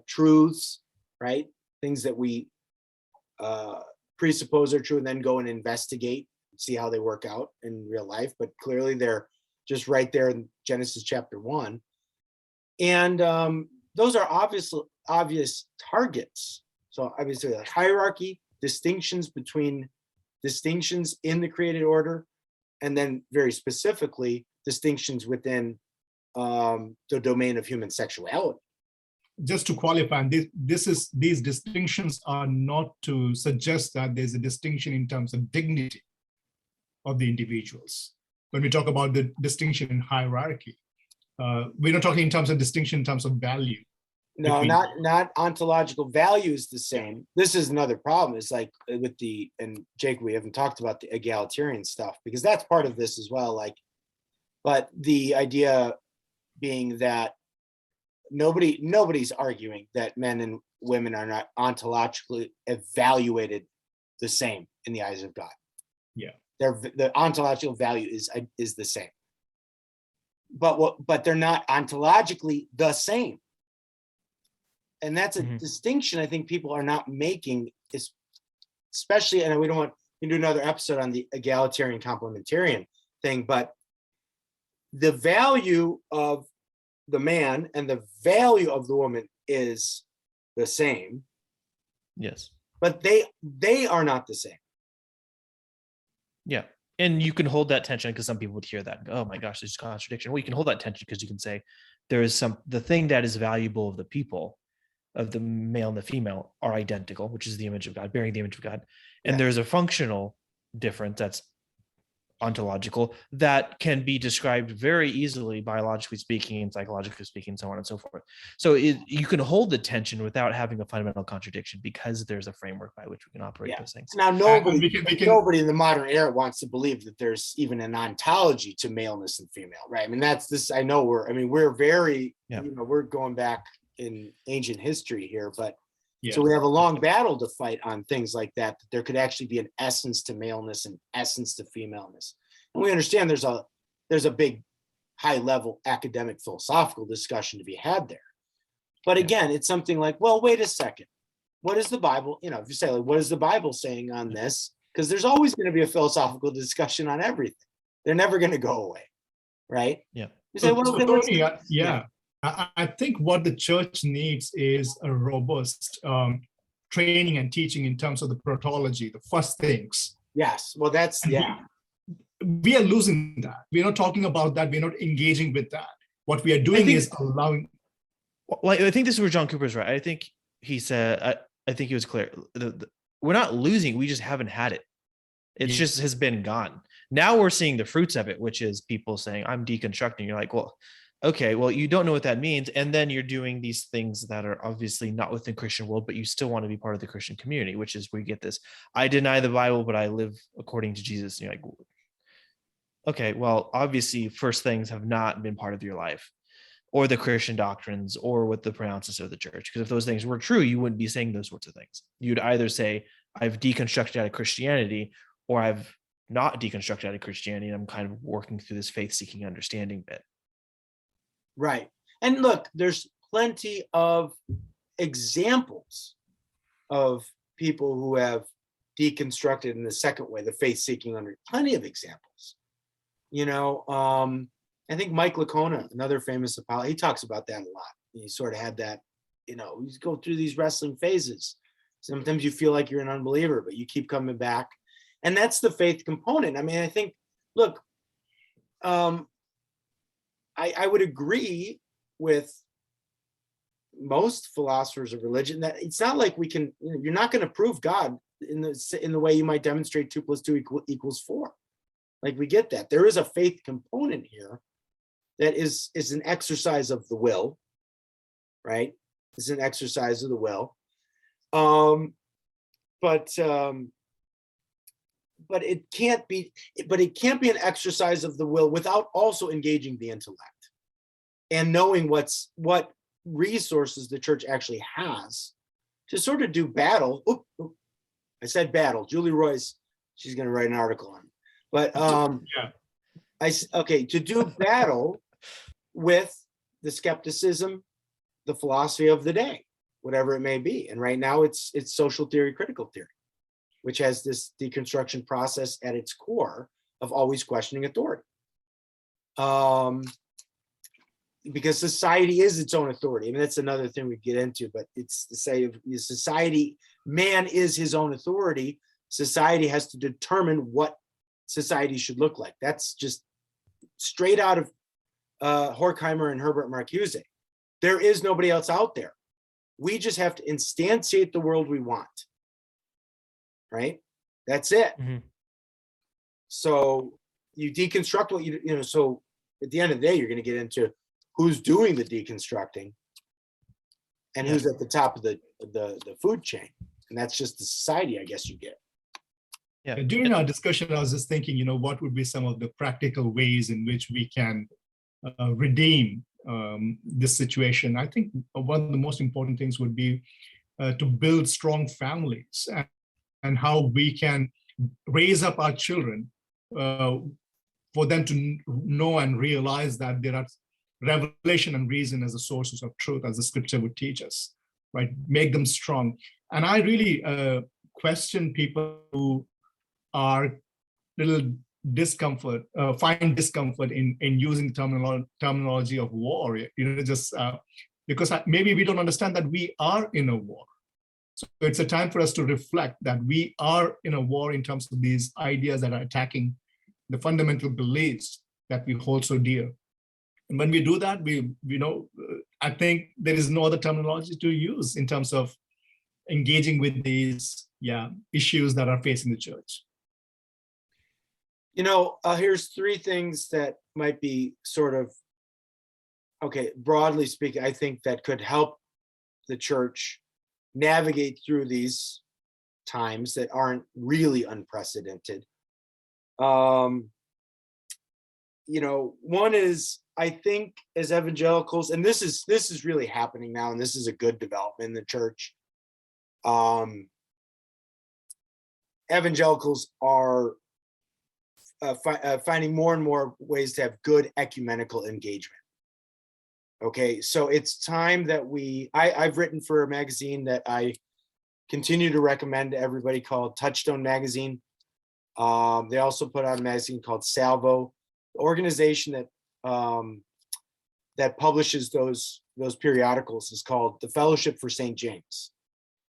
Speaker 1: truths, right? Things that we, presuppose are true and then go and investigate, see how they work out in real life. But clearly they're just right there in Genesis chapter 1. And those are obvious targets. So obviously like hierarchy, distinctions in the created order, and then very specifically distinctions within the domain of human sexuality.
Speaker 3: Just to qualify, these distinctions are not to suggest that there's a distinction in terms of dignity of the individuals. When we talk about the distinction in hierarchy, we're not talking in terms of distinction in terms of value.
Speaker 1: No, not ontological value is the same. This is another problem. It's like with and Jake, we haven't talked about the egalitarian stuff because that's part of this as well. Like, but the idea being that nobody's arguing that men and women are not ontologically evaluated the same in the eyes of God.
Speaker 3: Yeah,
Speaker 1: the ontological value is the same, but they're not ontologically the same, and that's a distinction I think people are not making, especially. And we don't want to do another episode on the egalitarian complementarian thing, but the value of the man and the value of the woman is the same.
Speaker 2: Yes.
Speaker 1: But they are not the same.
Speaker 2: Yeah. And you can hold that tension because some people would hear that and go, oh my gosh, there's a contradiction. Well, you can hold that tension because you can say there is the thing that is valuable of the people, of the male and the female, are identical, which is the image of God, bearing the image of God. And there's a functional difference that's ontological that can be described very easily, biologically speaking and psychologically speaking, so on and so forth. So you can hold the tension without having a fundamental contradiction because there's a framework by which we can operate those things.
Speaker 1: Now, nobody in the modern era wants to believe that there's even an ontology to maleness and female, right? I mean, that's this. I know we're very, we're going back in ancient history here, but so we have a long battle to fight on things like that there could actually be an essence to maleness and essence to femaleness. And we understand there's a big high level academic philosophical discussion to be had there. But again, it's something like, well, wait a second. What is the Bible? If you say, like, what is the Bible saying on this? Because there's always going to be a philosophical discussion on everything. They're never going to go away. Right?
Speaker 2: Yeah.
Speaker 1: You say, well,
Speaker 3: Tony, I think what the church needs is a robust training and teaching in terms of the protology, the first things.
Speaker 1: Yes. Well, that's,
Speaker 3: we are losing that. We're not talking about that. We're not engaging with that. What we are doing is allowing.
Speaker 2: Well, I think this is where John Cooper's right. I think he said, I think he was clear. We're not losing. We just haven't had it. It just has been gone. Now we're seeing the fruits of it, which is people saying, I'm deconstructing. You're like, well, okay, well, you don't know what that means. And then you're doing these things that are obviously not within Christian world, but you still want to be part of the Christian community, which is where you get this, I deny the Bible, but I live according to Jesus. And you're like, okay, well, obviously first things have not been part of your life or the Christian doctrines or what the pronouncements of the church. Because if those things were true, you wouldn't be saying those sorts of things. You'd either say, I've deconstructed out of Christianity, or I've not deconstructed out of Christianity, and I'm kind of working through this faith-seeking understanding bit.
Speaker 1: Right. And look, there's plenty of examples of people who have deconstructed in the second way, the faith-seeking under, plenty of examples. You know, I think Mike Lacona, another famous apologist, he talks about that a lot. He sort of had that, you know, you go through these wrestling phases. Sometimes you feel like you're an unbeliever, but you keep coming back. And that's the faith component. I mean, I think, look, I would agree with most philosophers of religion that it's not like we can, you know, you're not going to prove God in the way you might demonstrate 2 + 2 equals 4. Like, we get that. There is a faith component here that is an exercise of the will, right? It's an exercise of the will. But it can't be an exercise of the will without also engaging the intellect and knowing what resources the church actually has to sort of do battle. I said battle. Julie Royce, she's going to write an article on it. But to do battle with the skepticism, the philosophy of the day, whatever it may be. And right now it's social theory, critical theory, which has this deconstruction process at its core of always questioning authority. Because society is its own authority. I mean, that's another thing we get into, but it's to say of society, man is his own authority. Society has to determine what society should look like. That's just straight out of Horkheimer and Herbert Marcuse. There is nobody else out there. We just have to instantiate the world we want. Right? That's it. Mm-hmm. So you deconstruct what you know. So at the end of the day, you're going to get into who's doing the deconstructing and who's at the top of the food chain, and that's just the society, I guess, you get.
Speaker 3: Yeah. During our discussion, I was just thinking, you know, what would be some of the practical ways in which we can redeem this situation? I think one of the most important things would be to build strong families and how we can raise up our children for them to know and realize that there are revelation and reason as the sources of truth, as the scripture would teach us, right? Make them strong. And I really question people who are little find discomfort in using terminology of war, you know, just because maybe we don't understand that we are in a war. So it's a time for us to reflect that we are in a war in terms of these ideas that are attacking the fundamental beliefs that we hold so dear. And when we do that, I think there is no other terminology to use in terms of engaging with these issues that are facing the church.
Speaker 1: You know, here's 3 things that might be sort of, broadly speaking, I think that could help the church navigate through these times that aren't really unprecedented. You know, one is, I think, as evangelicals, and this is really happening now, and this is a good development in the church. Evangelicals are finding more and more ways to have good ecumenical engagement. Okay, so it's time that I've written for a magazine that I continue to recommend to everybody called Touchstone Magazine. They also put out a magazine called Salvo. The organization that publishes those periodicals is called the Fellowship for St. James.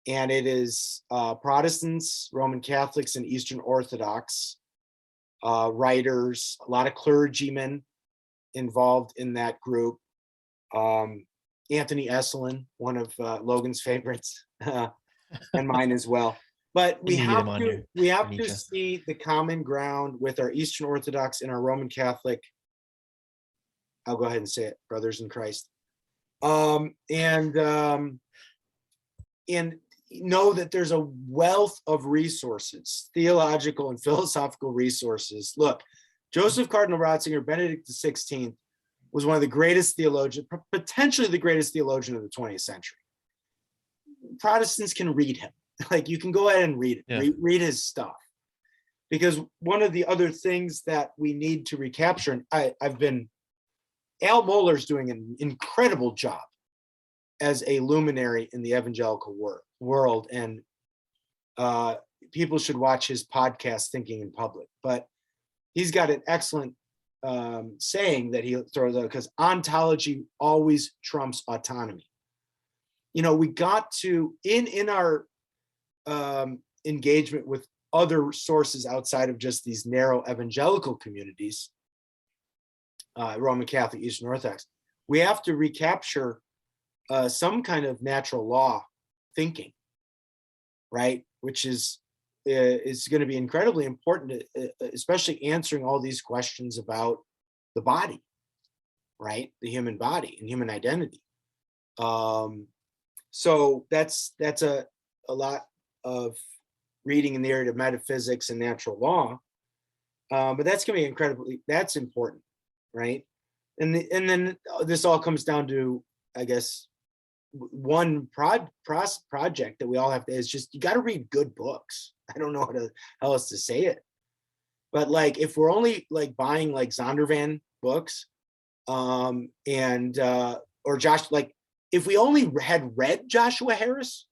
Speaker 1: And it is Protestants, Roman Catholics, and Eastern Orthodox writers, a lot of clergymen involved in that group. Anthony Esselin, one of Logan's favorites, and mine as well. But we have to see the common ground with our Eastern Orthodox and our Roman Catholic I'll go ahead and say it, brothers in Christ. And know that there's a wealth of resources, theological and philosophical resources. Look, Joseph Cardinal Ratzinger, Benedict XVI, was one of the greatest theologians, potentially the greatest theologian of the 20th century. Protestants can read him. Like, you can go ahead and read it, read his stuff. Because one of the other things that we need to recapture, and Al Mohler's doing an incredible job as a luminary in the evangelical world, and people should watch his podcast, Thinking in Public. But he's got an excellent saying that he throws out, because ontology always trumps autonomy. You know, we got to, in our engagement with other sources outside of just these narrow evangelical communities, Roman Catholic, Eastern Orthodox, we have to recapture some kind of natural law thinking, right? Which is going to be incredibly important, especially answering all these questions about the body, right? The human body and human identity. So that's a lot of reading in the area of metaphysics and natural law, but that's going to be that's important, right? And then this all comes down to, I guess, one project that we all have to, is just, you got to read good books. I don't know how else to say it, but like, if we're only like buying like Zondervan books, or Josh, like, if we only had read Joshua Harris,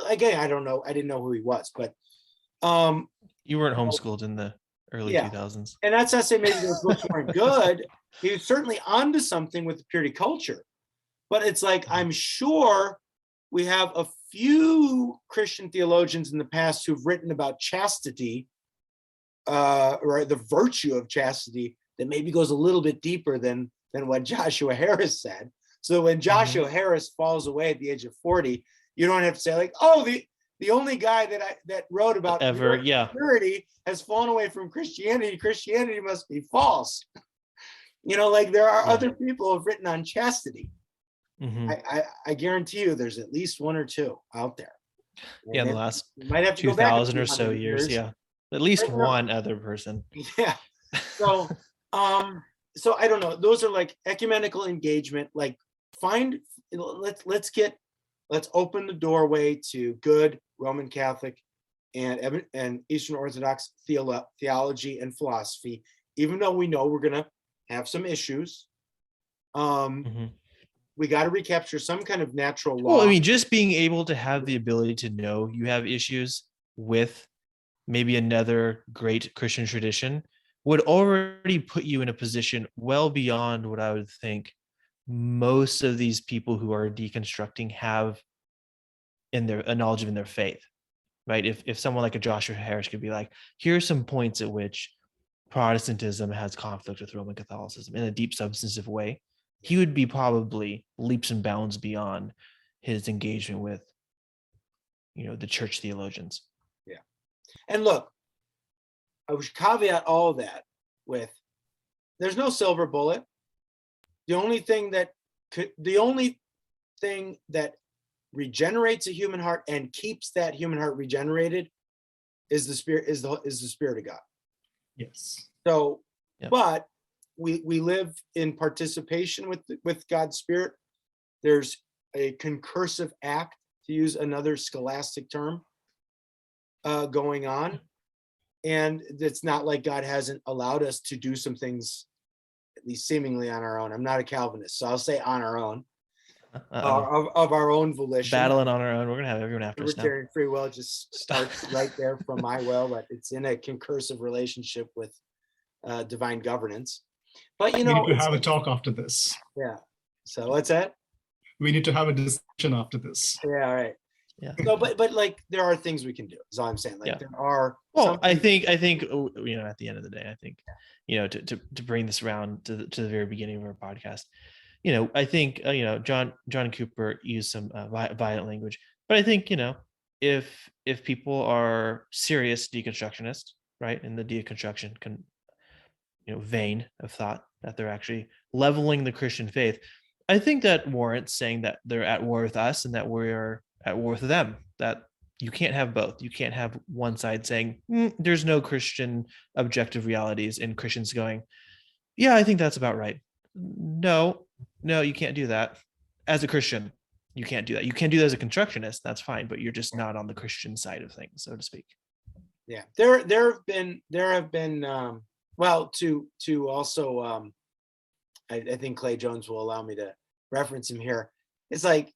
Speaker 1: again, I don't know, I didn't know who he was, but
Speaker 2: you weren't homeschooled in the early 2000s,
Speaker 1: and that's not saying maybe those books weren't good. He was certainly onto something with the purity culture, but it's like, I'm sure we have a few Christian theologians in the past who've written about chastity, or the virtue of chastity, that maybe goes a little bit deeper than what Joshua Harris said. So when Joshua Harris falls away at the age of 40, you don't have to say like, oh, the only guy that wrote about purity has fallen away from Christianity. Christianity must be false. You know, like, there are other people who have written on chastity. I guarantee you there's at least one or two out there.
Speaker 2: And the last
Speaker 1: might have to
Speaker 2: 2000 or so years. Yeah. At least one other person.
Speaker 1: Yeah. So, so I don't know. Those are like ecumenical engagement. Like, let's open the doorway to good Roman Catholic and Eastern Orthodox theology and philosophy, even though we know we're going to have some issues. We got to recapture some kind of natural law.
Speaker 2: Well, I mean, just being able to have the ability to know you have issues with maybe another great Christian tradition would already put you in a position well beyond what I would think most of these people who are deconstructing have in a knowledge of in their faith, right? If someone like a Joshua Harris could be like, here's some points at which Protestantism has conflict with Roman Catholicism in a deep substantive way, he would be probably leaps and bounds beyond his engagement with, the church theologians.
Speaker 1: Yeah. And look, I would caveat all of that with, there's no silver bullet. The only thing that regenerates a human heart and keeps that human heart regenerated is the spirit, is the Spirit of God.
Speaker 3: Yes.
Speaker 1: So, but we live in participation with God's Spirit. There's a concursive act, to use another scholastic term, going on. And it's not like God hasn't allowed us to do some things, at least seemingly on our own. I'm not a Calvinist, so I'll say on our own, of our own volition.
Speaker 2: Battling on our own. We're going to have everyone after us now.
Speaker 1: Libertarian free will just starts right there from my will, but it's in a concursive relationship with divine governance. But,
Speaker 3: we need to have a talk after this.
Speaker 1: Yeah. So what's that?
Speaker 3: We need to have a discussion after this.
Speaker 1: Yeah. All right.
Speaker 2: Yeah.
Speaker 1: So, but like, there are things we can do. Is all I'm saying. Like, there are.
Speaker 2: Well, I think at the end of the day, I think, to bring this around to the very beginning of our podcast, I think John Cooper used some violent language, but I think if people are serious deconstructionists, right, in the deconstruction vein of thought, that they're actually leveling the Christian faith. I think that warrants saying that they're at war with us and that we're at war with them, that you can't have both. You can't have one side saying there's no Christian objective realities and Christians going, yeah, I think that's about right. No, you can't do that. As a Christian, you can't do that. You can do that as a constructionist, that's fine, but you're just not on the Christian side of things, so to speak.
Speaker 1: Yeah, there have been well, to also I think Clay Jones will allow me to reference him here. It's like,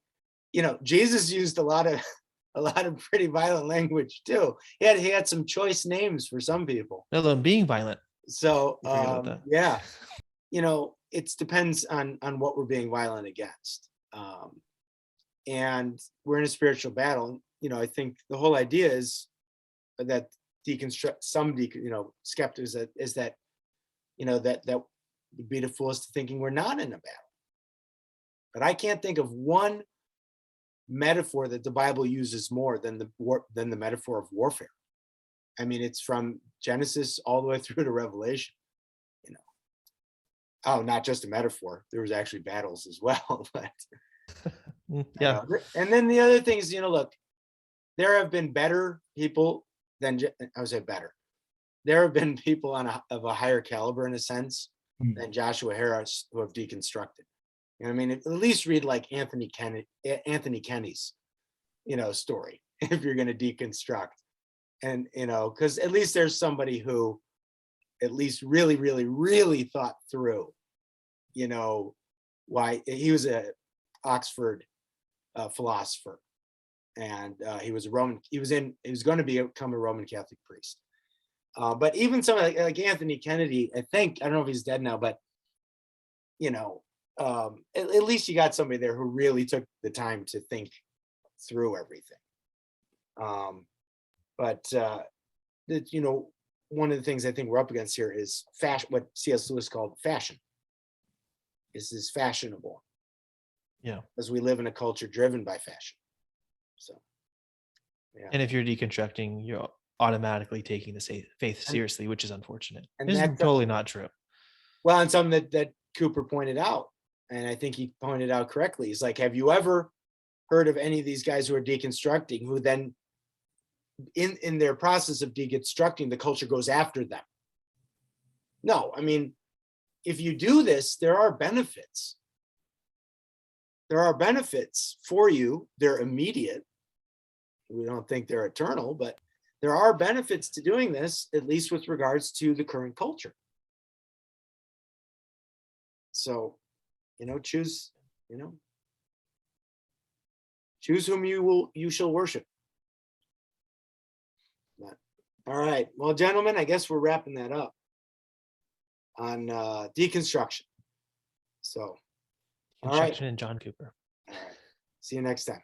Speaker 1: Jesus used a lot of pretty violent language too. He had some choice names for some people.
Speaker 2: Let alone being violent.
Speaker 1: So yeah, it depends on what we're being violent against. And we're in a spiritual battle. I think the whole idea is that skeptics is that that would be the foolish thinking we're not in a battle. But I can't think of one metaphor that the Bible uses more than the metaphor of warfare. I mean, it's from Genesis all the way through to Revelation. Oh, not just a metaphor. There was actually battles as well. But
Speaker 2: yeah.
Speaker 1: And then the other thing is, look, there have been better people than I would say better. There have been people of a higher caliber in a sense than Joshua Harris who have deconstructed. I mean, at least read like Anthony Kenny's, story if you're going to deconstruct, and because at least there's somebody who at least really, really, really thought through, why he was a Oxford philosopher, and he was going to become a Roman Catholic priest. But even somebody like Anthony Kennedy, I don't know if he's dead now, but at least you got somebody there who really took the time to think through everything. But one of the things I think we're up against here is fashion, what C.S. Lewis called fashion. This is fashionable.
Speaker 2: Yeah.
Speaker 1: Because we live in a culture driven by fashion. So, yeah.
Speaker 2: And if you're deconstructing, you're automatically taking the faith seriously, which is unfortunate.
Speaker 1: And
Speaker 2: this is totally not true.
Speaker 1: Well, and something that Cooper pointed out, and I think he pointed out correctly, he's like, have you ever heard of any of these guys who are deconstructing who then in their process of deconstructing, the culture goes after them? No, I mean, if you do this, there are benefits. There are benefits for you. They're immediate. We don't think they're eternal, but there are benefits to doing this, at least with regards to the current culture. So, choose whom you shall worship. But, all right. Well, gentlemen, I guess we're wrapping that up on deconstruction. So, all right.
Speaker 2: Deconstruction and John Cooper.
Speaker 1: All right. See you next time.